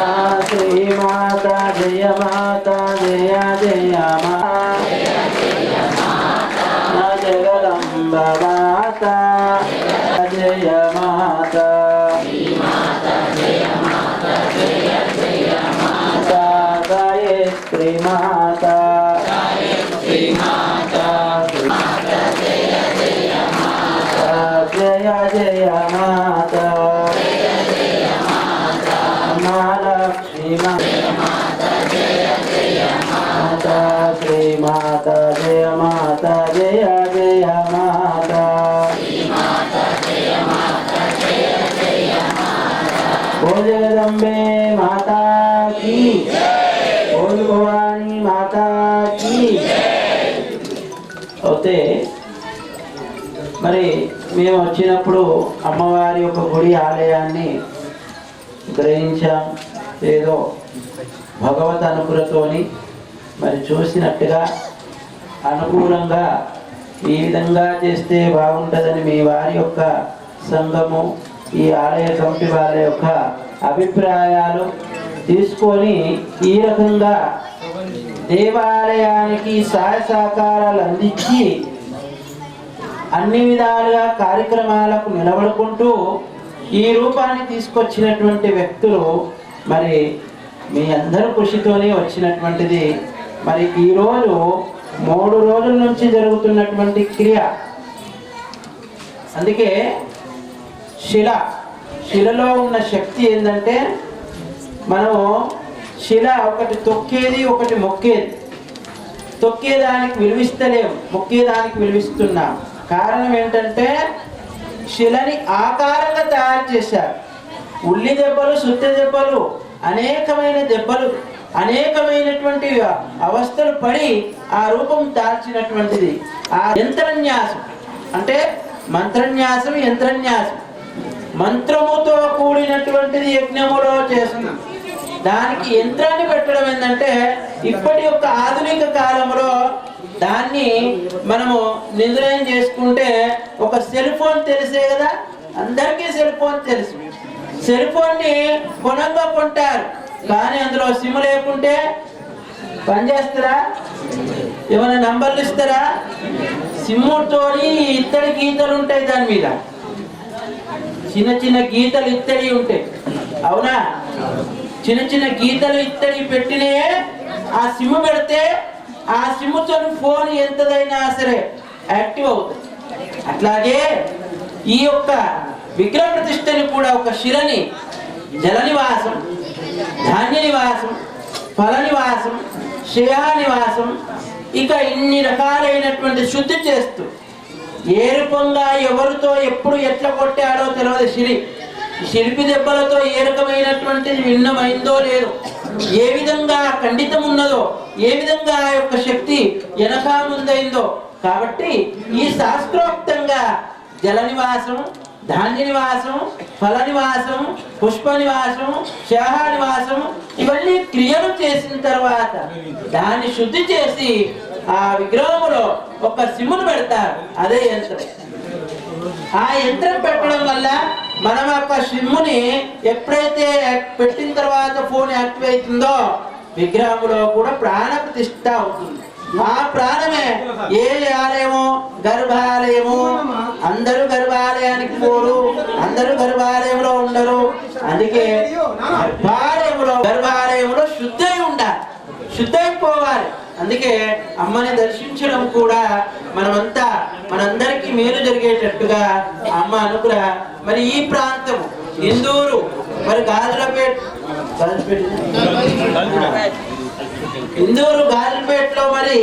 Speaker 6: శ్రీ మాతా జయ మాతా జయ జయ మాతా, జగదంబ మాతా జయ మాతా, గాయత్రి మాతా జయ జయ మాతా, మహాలక్ష్మి మాతా శ్రీ మాతా జయ మాతా జయ జయ మాతా, ఓ జగదంబే మాతా కీ, ఓ భవానీ మాతా కీ। అయితే మరి మేము వచ్చినప్పుడు అమ్మవారి యొక్క గుడి ఆలయాన్ని గ్రహించాం, ఏదో భగవత్ అనుగ్రహతోని మరి చూసినట్టుగా అనుకూలంగా ఈ విధంగా చేస్తే బాగుంటుందని మీ వారి యొక్క సంఘము, ఈ ఆలయ కమిటీ వారి యొక్క అభిప్రాయాలు తీసుకొని ఈ రకంగా దేవాలయానికి సహాయ సహకారాలు అందించి అన్ని విధాలుగా కార్యక్రమాలకు నిలబడుకుంటూ ఈ రూపాన్ని తీసుకొచ్చినటువంటి వ్యక్తులు మరి మీ అందరి కృషితోనే వచ్చినటువంటిది। మరి ఈరోజు 3 రోజుల నుంచి జరుగుతున్నటువంటి క్రియ, అందుకే శిలలో ఉన్న శక్తి ఏంటంటే మనం శిల ఒకటి తొక్కేది, ఒకటి మొక్కేది. తొక్కేదానికి విలువిస్తలేము, మొక్కేదానికి విలువిస్తున్నాం. కారణం ఏంటంటే శిలని ఆకారంగా తయారు చేశారు. ఉల్లి దెబ్బలు, సుత్త దెబ్బలు, అనేకమైన దెబ్బలు, అనేకమైనటువంటి అవస్థలు పడి ఆ రూపం దాల్చినటువంటిది. ఆ యంత్రన్యాసం అంటే మంత్రన్యాసం, యంత్రన్యాసం మంత్రముతో కూడినటువంటిది యజ్ఞములో చేస్తున్నాం. దానికి యంత్రాన్ని పెట్టడం ఏంటంటే ఇప్పటి యొక్క ఆధునిక కాలంలో దాన్ని మనము నిర్ణయం చేసుకుంటే ఒక సెల్ ఫోన్ తెలిసే కదా, అందరికీ సెల్ ఫోన్ తెలుసు. సెల్ ఫోన్ని కొనంగా కొంటారు, కానీ అందులో సిమ్ లేకుంటే పనిచేస్తారా? ఏమైనా నంబర్లు ఇస్తారా? సిమ్ముతో ఇత్తడి గీతలు ఉంటాయి, దాని మీద చిన్న చిన్న గీతలు ఇత్తడి ఉంటాయి, అవునా? చిన్న చిన్న గీతలు ఇత్తడి పెట్టినే ఆ సిమ్ పెడితే ఆ సిమ్తో ఫోన్ ఎంతదైనా సరే యాక్టివ్ అవుతుంది. అట్లాగే ఈ యొక్క విగ్రహ ప్రతిష్టని కూడా ఒక శిలని జల నివాసం, ధాన్య నివాసం, ఫల నివాసం, శ్రేయా నివాసం, ఇక ఇన్ని రకాలైనటువంటి శుద్ధి చేస్తూ ఏ రూపంగా ఎవరితో ఎప్పుడు ఎట్లా కొట్టాడో తెలియదు. శిల్పి దెబ్బలతో ఏ రకమైనటువంటిది భిన్నమైందో లేదో, ఏ విధంగా ఖండితం ఉన్నదో, ఏ విధంగా ఆ యొక్క శక్తి వెనక ముందైందో. కాబట్టి ఈ శాస్త్రోక్తంగా జల నివాసం, ధాన్య నివాసం, ఫల నివాసం, పుష్ప నివాసం, శాఖ నివాసం, ఇవన్నీ క్రియలు చేసిన తర్వాత దాన్ని శుద్ధి చేసి ఆ విగ్రహంలో ఒక సిమ్మును పెడతారు, అదే యంత్రం. ఆ యంత్రం పెట్టడం వల్ల మనం యొక్క సిమ్ముని ఎప్పుడైతే పెట్టిన తర్వాత ఫోన్ యాక్టివ్ అవుతుందో విగ్రహంలో కూడా ప్రాణ ప్రతిష్ఠ అవుతుంది. ఆ ప్రాణమే ఏ ఆలయము గర్భాలయము. అందరూ గర్భాలయానికి పోరు, అందరూ గర్భాలయంలో ఉండరు. అందుకే గర్భాలయంలో శుద్ధై ఉండాలి, శుద్ధైపోవాలి. అందుకే అమ్మని దర్శించడం కూడా మనందరికీ మేలు జరిగేటట్టుగా అమ్మ అనుగ్రహ. మరి ఈ ప్రాంతము ఇందూరు, మరి ఇందూరు గాజులపేటలో మరి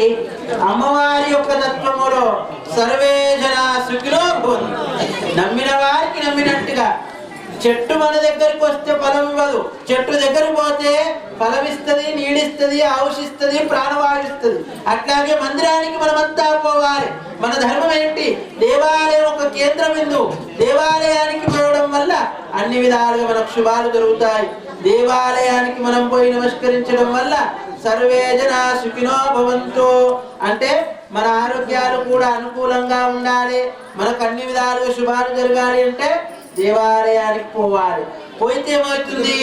Speaker 6: అమ్మవారి యొక్క తత్వములో సర్వే జన సుఖినో భవంతు. నమ్మిన వారికి నమ్మినట్టుగా. చెట్టు మన దగ్గరికి వస్తే ఫలం ఇవ్వదు, చెట్టు దగ్గరికి పోతే ఫలం ఇస్తుంది, నీడిస్తుంది, ఔషిస్తుంది, ప్రాణవాయుస్తుంది. అట్లాగే మందిరానికి మనమంతా పోవాలి. మన ధర్మం ఏంటి? దేవాలయం ఒక కేంద్ర బిందువు. దేవాలయానికి పోవడం వల్ల అన్ని విధాలుగా మనకు శుభాలు జరుగుతాయి. దేవాలయానికి మనం పోయి నమస్కరించడం వల్ల సర్వే జనా సుఖినో భవంతు అంటే మన ఆరోగ్యాలు కూడా అనుకూలంగా ఉండాలి, మనకు అన్ని విధాలుగా శుభాలు జరగాలి అంటే దేవాలయానికి పోవాలి. పోయితే ఏమవుతుంది?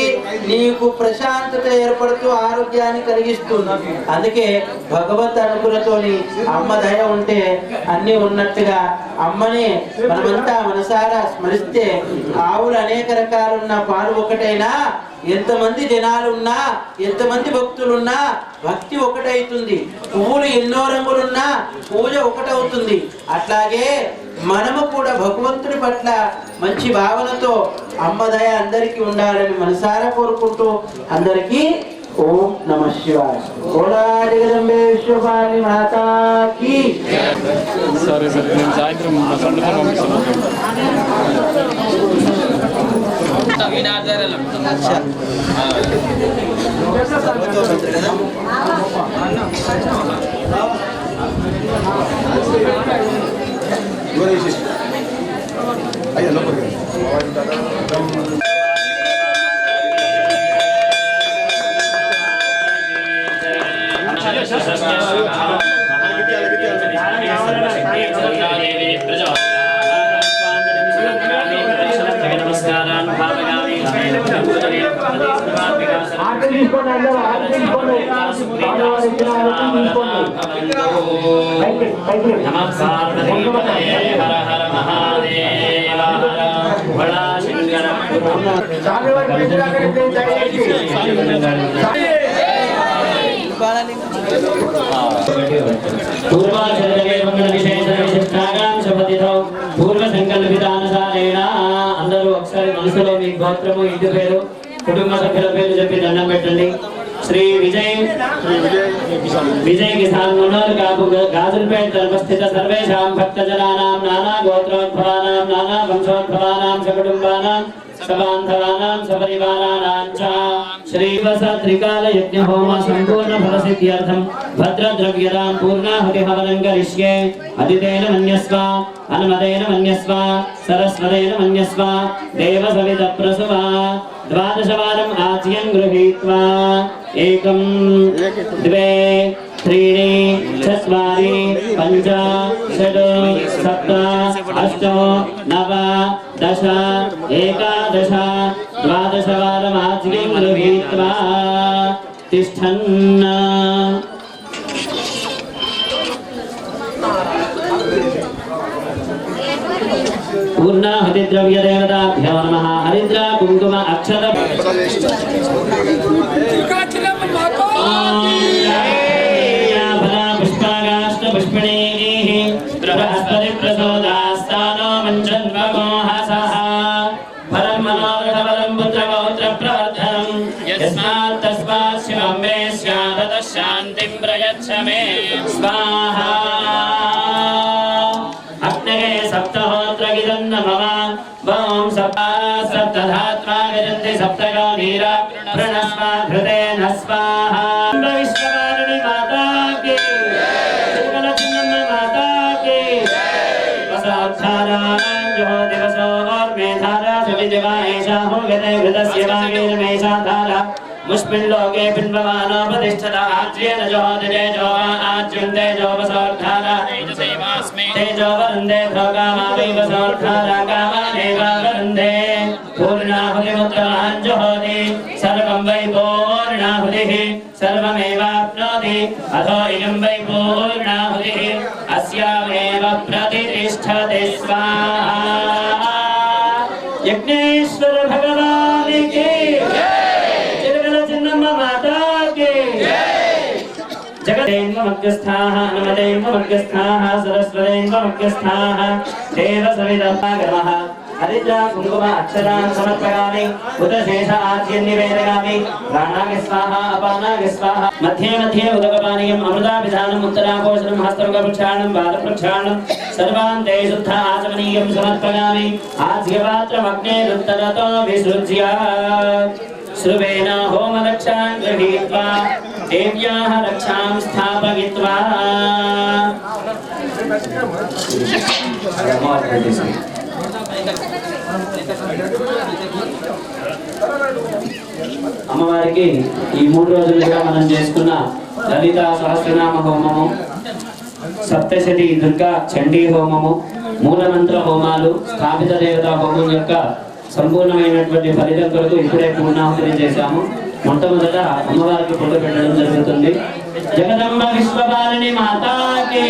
Speaker 6: నీకు ప్రశాంతత ఏర్పడుతూ ఆరోగ్యాన్ని కలిగిస్తుంది. అందుకే భగవత్ అనుగ్రహతోని అమ్మ దయ ఉంటే అన్ని ఉన్నట్టుగా అమ్మని మనమంతా మనసారా స్మరిస్తే ఆవులు అనేక రకాలున్న పాలు ఒకటైనా, ఎంతమంది జనాలున్నా, ఎంతమంది భక్తులున్నా భక్తి ఒకటవుతుంది. పువ్వులు ఎన్నో రంగులున్నా పూజ ఒకటవుతుంది. అట్లాగే మనము కూడా భగవంతుడి పట్ల మంచి భావనతో అమ్మ దయ అందరికీ ఉండాలని మనసారా కోరుకుంటూ అందరికీ ఓం నమః శివాయ. ఓలా జగదంబే విశ్వపాలి మాతాకి.
Speaker 3: సరే సరే, నేను సాయంత్రం మా ఫ్రెండ్తో పంపిస్తాను.
Speaker 2: అయ్యా లోపలికి
Speaker 4: పూర్వ సంకల్పితానుసారేణ అందరూ ఒకసారి మనసులో మీ గోత్రము, ఇంటి పేరు, కుటుంబ సభ్యుల పేరు చెప్పి దండం పెట్టండి. శ్రీ విజయ్ కిసాన్ మనోహర్ కాపు గాజులపేట ధర్మస్థిత సర్వేషాం భక్తజనానాం నానా గోత్రోద్భవానాం నానా వంశోద్భవానాం సకుటుంబానాం సబాంధవానాం సపరివారాణాం చ శ్రీవస త్రికాల యజ్ఞ హోమ సంపూర్ణ ఫల సిద్ధ్యర్థం భద్రద్రవ్యదాం పూర్ణాహుతి హవనం కరిష్యే. అదితేన మన్యస్వ, అనుమతేన మన్యస్వ, సరస్వతేన మన్యస్వ, దేవ సవిత ప్రసవ. ద్వాదశవారం ఆజ్యం గృహీత్వా ఏకం ద్వే त्रीणि चत्वारि पञ्च षट् सप्त अष्ट नव दश एकादश द्वादशवारमाज्ञं गृहीत्वा तिष्ठन्. पूर्णाहुतिद्रव्यदेवताभ्यो नमः. हरिद्र कुङ्कुम अक्षत बृहस्पति प्रसोदास्तानो मञ्चन्वमोहसः फलं मनोरथफलं पुत्रपौत्र प्रवर्धनं यस्मात् तस्मात् शिवं मे स्यात् ततः शान्तिं प्रयच्छ मे स्वाहा. अग्नये सप्तहोत्रगिदं नमः. ॐ सप्तधात्मा गजन्ति सप्तयो नीरा प्रणस्मा घृतेन स्वाहा. विश्ववारिणि माता की मुष्पिल्लोके पिण्डमानो प्रतिष्ठता आज्येन ज्योतिरे जो आज्युन्ते जो वसोर्धारा तेजसेवास्मि तेजो वरुन्धे भोगामावै वसोर्धारा कामानेव वरुन्धे पूर्णाहुतिमुत्तमाञ्जुहोति सर्वं वै पूर्णाहुतिः सर्वमेवाप्नोति अथो इदं वै पूर्णाहुतिः अस्यामेव प्रतिष्ठते स्वाहा। यज्ञेश्वर भगवान की चिरगल चिन्नम्मा माता की जगदेन्वमग्रस्थाः नमदेन्वमग्रस्थाः सरस्वतेन्वमग्रस्थाः देव सविदम्मागमः हरिद्रा कुङ्कुम अक्षरान् समर्पयामि उत शेष आद्यं निवेदयामि प्राणाय स्वाहा अपानाय स्वाहा मध्ये मध्ये उदकपानीयम् अमृताभिधानम् उत्तरापोषणं हस्तमुखप्रक्षालनं बालप्रक्षालनं सर्वान्ते शुद्ध आचमनीयं समर्पयामि आज्यपात्रमग्ने रुत्तरतो विसृज्य श्रुवेण होमरक्षान् गृहीत्वा देव्याः रक्षां स्थापयित्वा అమ్మవారికి ఈ 3 రోజులుగా మనం చేసుకున్న లలిత సహస్రనామ హోమము, సప్తశతి దుర్గా చండీ హోమము, మూలమంత్ర హోమాలు, స్థాపిత దేవతా హోమం యొక్క సంపూర్ణమైనటువంటి ఫలితం కొరకు ఇప్పుడే పూర్ణాహుతిని చేశాము. మొట్టమొదట అమ్మవారికి పొట్టు పెట్టడం జరుగుతుంది. జగదంబ విశ్వపాలిని మాతాకి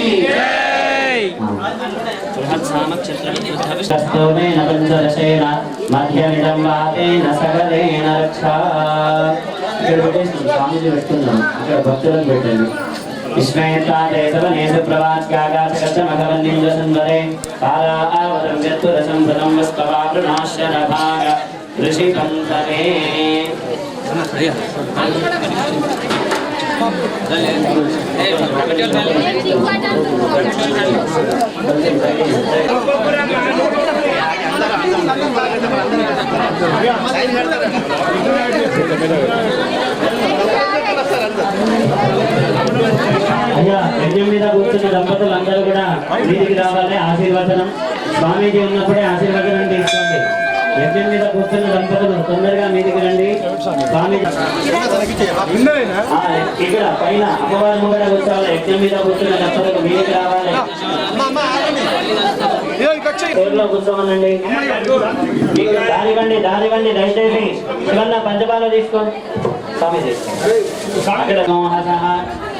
Speaker 4: స్తోమేన పంచదశేన మధ్యమిదం వాతేన సగలేన రక్షా. ఇక్కడ పెట్టేసి స్వామిజీ పెట్టుకుందాం, ఇక్కడ భక్తులను పెట్టండి. విస్మయతాదేశవనేశ ప్రవాచ్యాగాచకర్తమఘవన్నింద్రసంవరే కాలావరం వ్యత్తురసంపదం వస్తవావృణాశ్చర భాగ ఋషికంఠనే. అయ్యా, యజ్ఞం మీద కూర్చున్న దంపతులు అందరూ కూడా వీధికి రావాలి. ఆశీర్వచనం స్వామీజీ ఉన్నప్పుడే ఆశీర్వచనం తీసుకోండి. యజ్ఞం మీద కూర్చున్న దంపతులు తొందరగా మీదికి రండి. స్వామీజీ ఇక్కడ పైన అమ్మవారి ముంగడ కూర్చోవాలి. యజ్ఞం మీద కూర్చున్న దంపతులు మీదికి రావాలి. పేరులో కూర్చోమనండి. మీకు దారివ్వండి దయచేసి. శివన్న పంచపాలు తీసుకో స్వామీజీ. అక్కడ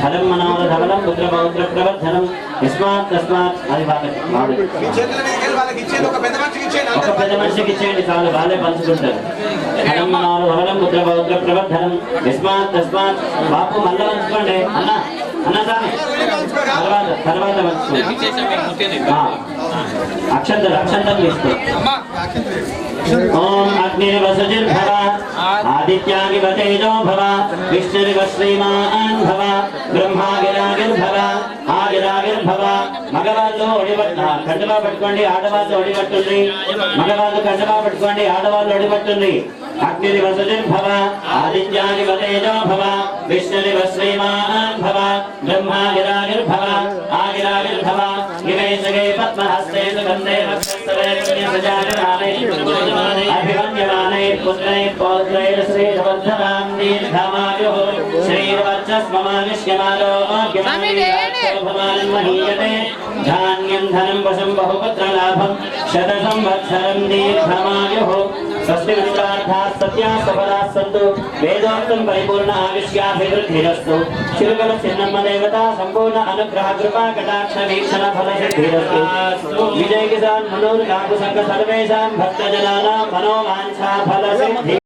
Speaker 4: ఫలం మనోహర ధవలం పుత్ర పౌత్ర ప్రవర్ధనం యస్మాత్ తస్మాత్. అది ఒక పెద్ద మనిషికి ఇచ్చేయండి చాలు, వాళ్ళే పంచుకుంటారు. ఫలం మనోహర ధవలం పుత్ర పౌత్ర ప్రవర్ధనం యస్మాత్ తస్మాత్. బాపు మళ్ళీ పంచుకోండి అన్న స్వామి, తర్వాత పంచుకోండి. అక్షంతం తీసుకో. ఓం అగ్నిర్వసుజిర్భవ ఆదిత్యాగివ తేజో భవ విష్ణురివ శ్రీమాన్ భవ బ్రహ్మాగిరాగిర్భవ ఆగిరాగిర్భవ. మగవాళ్ళు కండువా పట్టుకోండి, ఆడవాళ్ళు ఒడిపట్టుంది. మగవాళ్ళు కండువా పట్టుకోండి, ఆడవాళ్ళు ఒడిపట్టుంది. అగ్నిరివ సుజిర్భవ ఆదిత్యాగివ తేజో భవ విష్ణురివ శ్రీమాన్ భవ బ్రహ్మాగిరాగిర్భవ ఆగిరాగిర్భవ. ఇమే సగే పద్మహస్తే సుగంధే వక్షస్థలే పుణ్యసజాయమానే అభిమన్యమానే పుత్రే పౌత్రే శ్రీధవర్ధనాం దీర్ఘమాయుః శ్రీవర్చస్వమానిష్యమాలో మహీయతే ధాన్యం ధనం వశం బహుపుత్రలాభం శత సంవత్సరం దీర్ఘమాయుః. స్వస్తి విశ్వార్థాః సత్యాః సఫలాః సంతు వేదోక్తం పరిపూర్ణ ఆవిష్యాభివృద్ధిరస్తు. చిరుగల చిన్నమ్మ దేవత సంపూర్ణ అనుగ్రహ కృపా కటాక్ష వీక్షణ ఫల సిద్ధిరస్తు. విజయ కిసాన్ మనోర్ కాకు సంఘ సర్వేషాం భక్తజనానాం మనోవాంఛా ఫల సిద్ధి.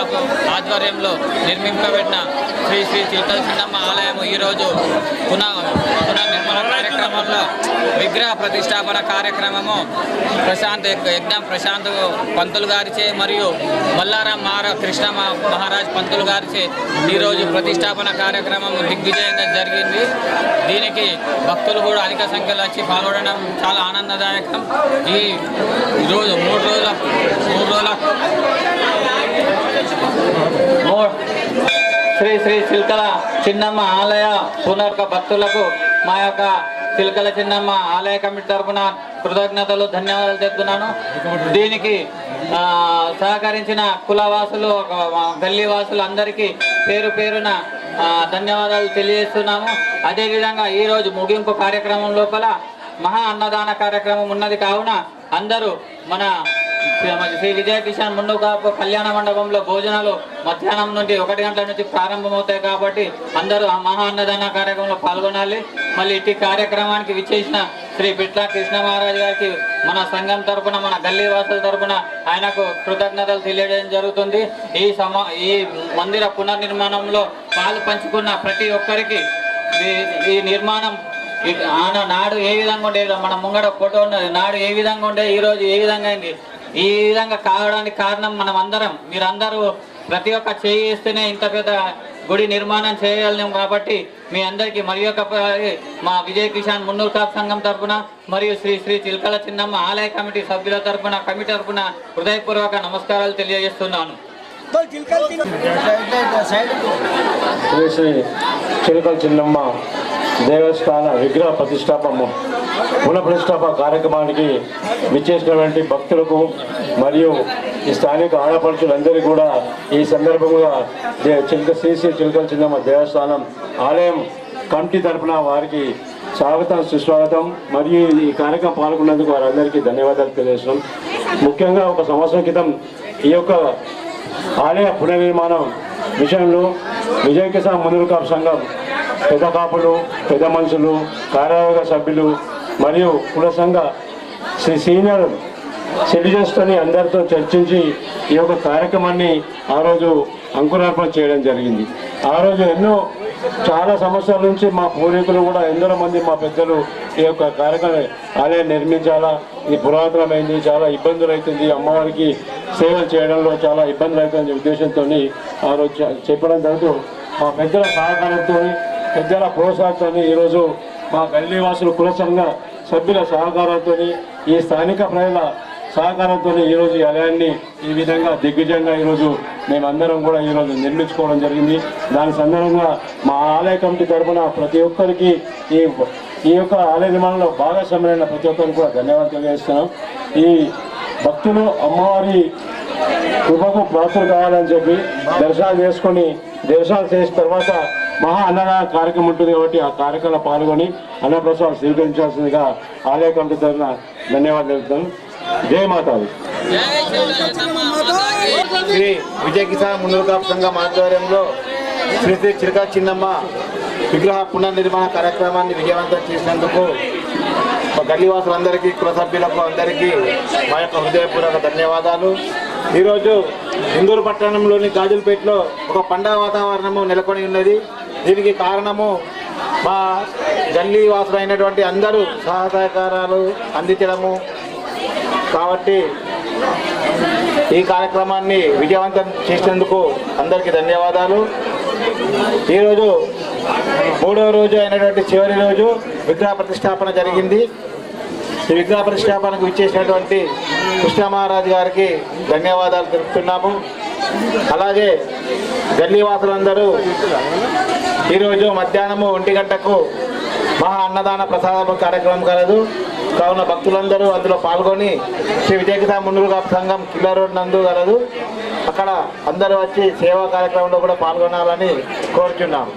Speaker 5: క్లబ్ ఆధ్వర్యంలో నిర్మింపబడిన శ్రీ శ్రీ చిలకల చిన్నమ్మ ఆలయం ఈరోజు పునర్నిర్మాణ కార్యక్రమంలో విగ్రహ ప్రతిష్టాపన కార్యక్రమము యజ్ఞం ప్రశాంత్ పంతులు గారిచే మరియు మల్లారాం కృష్ణ మహారాజ్ పంతులు గారిచే ఈరోజు ప్రతిష్టాపన కార్యక్రమం దిగ్విజయంగా జరిగింది. దీనికి భక్తులు కూడా అధిక సంఖ్యలో వచ్చి పాల్గొనడం చాలా ఆనందదాయకం. ఈరోజు మూడు రోజుల శ్రీ శ్రీ చిలకల చిన్నమ్మ ఆలయ భక్తులకు మా యొక్క చిలకల చిన్నమ్మ ఆలయ కమిటీ తరఫున కృతజ్ఞతలు ధన్యవాదాలు చెప్తున్నాను. దీనికి సహకరించిన కులవాసులు గల్లీవాసులు అందరికీ పేరు పేరున ధన్యవాదాలు తెలియజేస్తున్నాము. అదేవిధంగా ఈరోజు ముగింపు కార్యక్రమం లోపల మహా అన్నదాన కార్యక్రమం ఉన్నది కావున అందరూ మన శ్రీ విజయ కిషన్ మున్నుకాపు కళ్యాణ మండపంలో భోజనాలు మధ్యాహ్నం నుండి 1 గంటల నుంచి ప్రారంభమవుతాయి కాబట్టి అందరూ ఆ మహా అన్నదాన కార్యక్రమంలో పాల్గొనాలి. మళ్ళీ ఇటు కార్యక్రమానికి విచ్చేసిన శ్రీ పిట్ల కృష్ణ మహారాజ్ గారికి మన సంఘం తరపున మన గల్లీవాసుల తరపున ఆయనకు కృతజ్ఞతలు తెలియజేయడం జరుగుతుంది. ఈ మందిర పునర్నిర్మాణంలో పాలు పంచుకున్న ప్రతి ఒక్కరికి ఈ నిర్మాణం నాడు ఏ విధంగా ఉండేది, మన ముంగడ ఫోటో ఉన్నది, నాడు ఏ విధంగా ఉండే ఈరోజు ఏ విధంగా అయింది, ఈ విధంగా కావడానికి కారణం మనం అందరం. మీరందరూ ప్రతి ఒక్క చేస్తేనే ఇంత పెద్ద గుడి నిర్మాణం చేయగలిగాం కాబట్టి మీ అందరికీ మరి ఒకసారి మా విజయ్ కిసాన్ మున్నూరు కాపు సంఘం తరఫున మరియు శ్రీ శ్రీ చిలకల చిన్నమ్మ ఆలయ కమిటీ సభ్యుల తరఫున హృదయపూర్వక నమస్కారాలు తెలియజేస్తున్నాను.
Speaker 7: శ్రీ శ్రీ చిలకల చిన్నమ్మ దేవస్థాన విగ్రహ పునఃప్రతిష్టాపన కార్యక్రమానికి విచ్చేసినటువంటి భక్తులకు మరియు ఈ స్థానిక ఆడపడుచులందరికీ కూడా ఈ సందర్భంగా శ్రీ శ్రీ చిలకల చిన్నమ్మ దేవస్థానం ఆలయం కమిటీ తరఫున వారికి స్వాగతం సుస్వాగతం మరియు ఈ కార్యక్రమం పాల్గొన్నందుకు వారందరికీ ధన్యవాదాలు తెలియజేస్తున్నాం. ముఖ్యంగా 1 సంవత్సరం క్రితం ఈ యొక్క ఆలయ పునర్నిర్మాణం విషయంలో విజయ కిసాన్ మున్నూరు కాపు సంఘం పెద్ద కాపులు, పెద్ద మనుషులు, కార్యవర్గ సభ్యులు మరియు కుల సంఘ సీనియర్ సిటిజన్స్తోని అందరితో చర్చించి ఈ యొక్క కార్యక్రమాన్ని ఆ రోజు అంకురార్పణ చేయడం జరిగింది. ఆ రోజు చాలా సంవత్సరాల నుంచి మా పూర్వీకులు కూడా ఎందరో మంది మా పెద్దలు ఈ యొక్క కార్యక్రమం ఆలయం నిర్మించాలా, ఇది పురాతనమైంది, చాలా ఇబ్బందులు అవుతుంది, అమ్మవారికి సేవలు చేయడంలో చాలా ఇబ్బందులు అవుతుందనే ఉద్దేశంతో ఆ రోజు చెప్పడం జరుగుతూ మా పెద్దల సహకారంతో పెద్దల ప్రోత్సాహంతో ఈరోజు మా గల్లీవాసులు కుల సంఘ సభ్యుల సహకారంతో ఈ స్థానిక ప్రజల సహకారంతో ఈరోజు ఈ ఆలయాన్ని ఈ విధంగా దిగ్విజయంగా ఈరోజు మేమందరం కూడా ఈరోజు నిర్మించుకోవడం జరిగింది. దాని సందర్భంగా మా ఆలయ కమిటీ తరఫున ప్రతి ఒక్కరికి ఈ యొక్క ఆలయ నిర్మాణంలో భాగస్వామ్యమైన ప్రతి ఒక్కరికి కూడా ధన్యవాదాలు తెలియజేస్తున్నాం. ఈ భక్తులు అమ్మవారి కృపకు ప్రాప్తులు కావాలని చెప్పి దర్శనాలు చేసిన తర్వాత మహా అన్నదాన కార్యక్రమం ఉంటుంది కాబట్టి ఆ కార్యక్రమంలో పాల్గొని అన్నప్రసాదం స్వీకరించాల్సిందిగా ఆలయ కమిటీ తరఫున ధన్యవాదాలు తెలుపుతాను. జై మాతాది.
Speaker 3: శ్రీ విజయ కిసాన్ మున్నూరు కాపు సంఘం ఆధ్వర్యంలో శ్రీ శ్రీ చిలకల చిన్నమ్మ విగ్రహ పునర్నిర్మాణ కార్యక్రమాన్ని విజయవంతం చేసినందుకు గల్లీవాసులందరికీ కుల సభ్యులకు అందరికీ మా యొక్క హృదయపూర్వక ధన్యవాదాలు. ఈరోజు ఇందూరు పట్టణంలోని గాజులపేటలో ఒక పండగ వాతావరణము నెలకొని ఉన్నది. దీనికి కారణము మా గల్లీవాసులైనటువంటి అందరూ సహకారాలు అందించడము కాబట్టి ఈ కార్యక్రమాన్ని విజయవంతం చేసినందుకు అందరికీ ధన్యవాదాలు. ఈరోజు 3వ రోజు అయినటువంటి చివరి రోజు విగ్రహ ప్రతిష్టాపన జరిగింది. ఈ విగ్రహ ప్రతిష్టాపనకు విచ్చేసినటువంటి కృష్ణ మహారాజ్ గారికి ధన్యవాదాలు తెలుపుతున్నాము. అలాగే గల్లీవాసులందరూ ఈరోజు మధ్యాహ్నము 1 గంటకు మహా అన్నదాన ప్రసాద కార్యక్రమం కలదు. కావున భక్తులందరూ అందులో పాల్గొని శ్రీ విజయ కిసాన్ మున్నూరు కాపు సంఘం కిల్లా రోడ్ నందు కలదు. అక్కడ అందరూ వచ్చి సేవా కార్యక్రమంలో కూడా పాల్గొనాలని కోరుచున్నాము.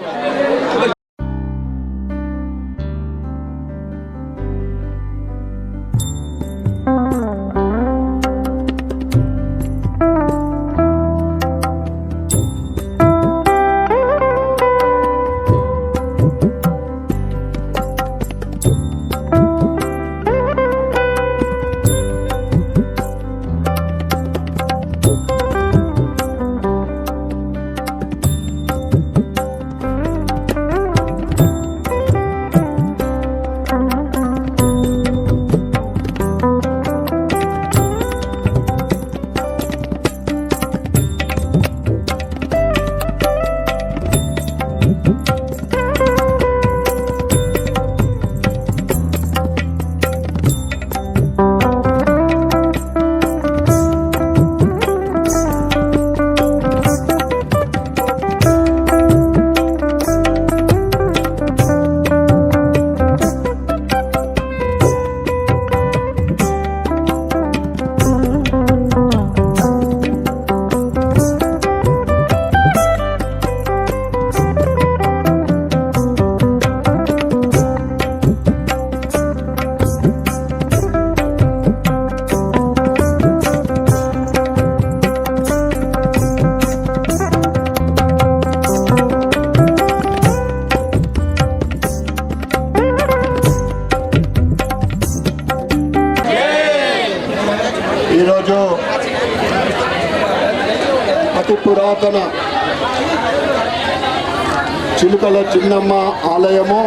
Speaker 8: చిలుకల చిన్నమ్మ ఆలయము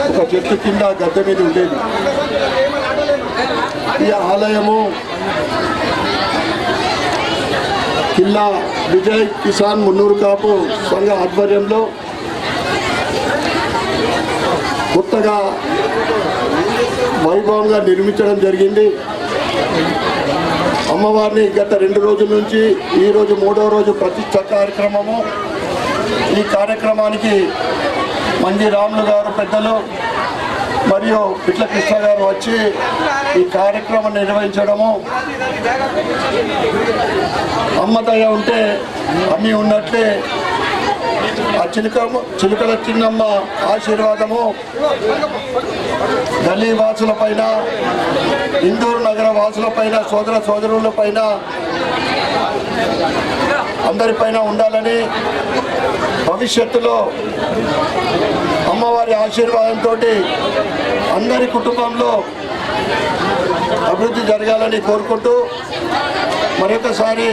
Speaker 8: ఒక చెట్టు కింద గద్దె మీద ఉండేది. ఈ ఆలయము కిల్లా విజయ్ కిసాన్ మున్నూరు కాపు సంఘ ఆధ్వర్యంలో కొత్తగా వైభవంగా నిర్మించడం జరిగింది. అమ్మవారిని గత 2 రోజుల నుంచి ఈరోజు 3వ రోజు ప్రతిష్ఠ కార్యక్రమము. ఈ కార్యక్రమానికి మంది రాములు గారు పెద్దలు మరియు పిట్ల కృష్ణ గారు వచ్చి ఈ కార్యక్రమం నిర్వహించడము, అమ్మదయ ఉంటే అన్నీ ఉన్నట్లే ఆ చిలుకల చిన్నమ్మ ఆశీర్వాదము గల్లీ వాసుల పైన, ఇందూరు నగర వాసుల పైన, సోదర సోదరుల పైన, అందరిపైన ఉండాలని, భవిష్యత్తులో అమ్మవారి ఆశీర్వాదంతో అందరి కుటుంబంలో అభివృద్ధి జరగాలని కోరుకుంటూ మరొకసారి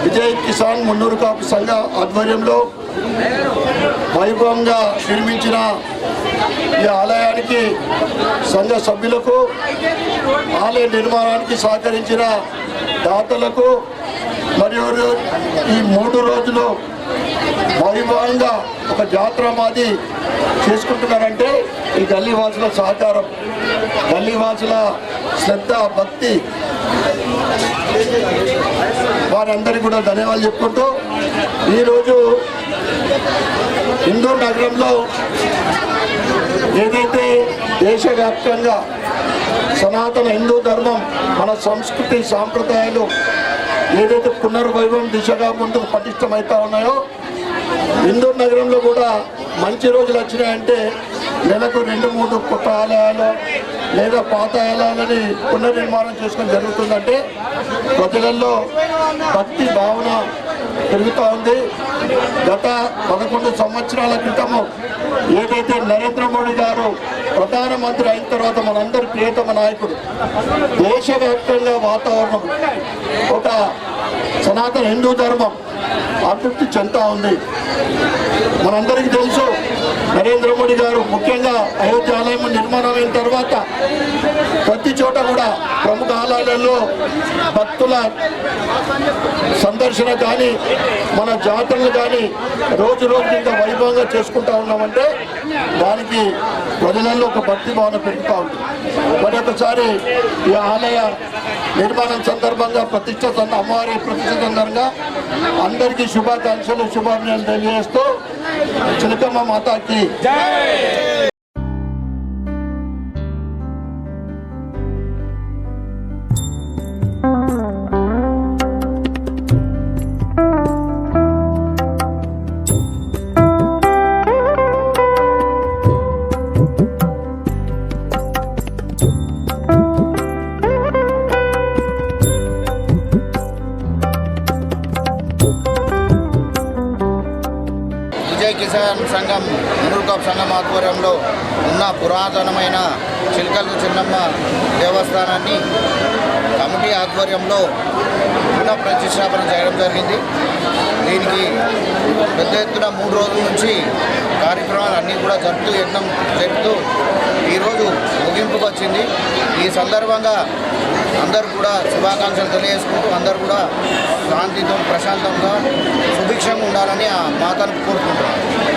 Speaker 8: విజయ్ కిసాన్ మున్నూరు కాపు సంఘ ఆధ్వర్యంలో వైభవంగా నిర్మించిన ఈ ఆలయానికి సంఘ సభ్యులకు, ఆలయ నిర్మాణానికి సహకరించిన దాతలకు మరియు ఈ 3 రోజులు వైభవంగా ఒక జాతర మాది చేసుకుంటున్నారంటే ఈ గల్లీవాసుల సహకారం, గల్లీవాసుల శ్రద్ధ, భక్తి, వారందరికీ కూడా ధన్యవాదాలు చెప్పుకుంటూ ఈరోజు ఇందూరు నగరంలో ఏదైతే దేశవ్యాప్తంగా సనాతన హిందూ ధర్మం, మన సంస్కృతి సాంప్రదాయాలు ఏదైతే పునర్వైభవం దిశగా ముందుకు పటిష్టమవుతా ఉన్నాయో, ఇందూరు నగరంలో కూడా మంచి రోజులు వచ్చినాయంటే నెలకు 2-3 కొత్త ఆలయాలు లేదా పాత ఆలయాలని పునర్నిర్మాణం చేసుకొని జరుగుతుందంటే ప్రజలలో భక్తి భావన పెరుగుతూ ఉంది. గత 11 సంవత్సరాల క్రితము ఏదైతే నరేంద్ర మోడీ గారు ప్రధానమంత్రి అయిన తర్వాత మనందరి ప్రియతమ నాయకుడు, దేశవ్యాప్తంగా వాతావరణం ఒక సనాతన హిందూ ధర్మం అభివృద్ధి చెందుతూ ఉంది. మనందరికీ తెలుసు నరేంద్ర మోడీ గారు ముఖ్యంగా అయోధ్య ఆలయం నిర్మాణం అయిన తర్వాత ప్రతి చోట కూడా ప్రముఖ ఆలయాలలో భక్తుల సందర్శన కానీ, మన జాతరలు కానీ రోజు ఇంకా వైభవంగా చేసుకుంటా ఉన్నామంటే దానికి ప్రజలలో ఒక భక్తి భావన పెరుగుతూ ఉంది. మరొకసారి ఈ ఆలయ నిర్మాణం సందర్భంగా అమ్మవారి ప్రతిష్ట సందర్భంగా అందరికీ శుభాకాంక్షలు, శుభాభినందనలు తెలియజేస్తూ చిలకమ్మ మాతాకి
Speaker 3: కిసాన్ సంఘం మున్నూరు కాపు సంఘం ఆధ్వర్యంలో ఉన్న పురాతనమైన చిలుకల చిన్నమ్మ దేవస్థానాన్ని కమిటీ ఆధ్వర్యంలో పునః ప్రతిష్టాపన చేయడం జరిగింది. దీనికి పెద్ద ఎత్తున 3 రోజుల నుంచి కార్యక్రమాలు అన్నీ కూడా జరుపుతూ ఈరోజు ముగింపుకు వచ్చింది. ఈ సందర్భంగా అందరూ కూడా శుభాకాంక్షలు తెలియజేసుకుంటూ అందరూ కూడా శాంతితో, ప్రశాంతంగా, సుభిక్షంగా ఉండాలని ఆ మాతను కోరుకుంటున్నాను.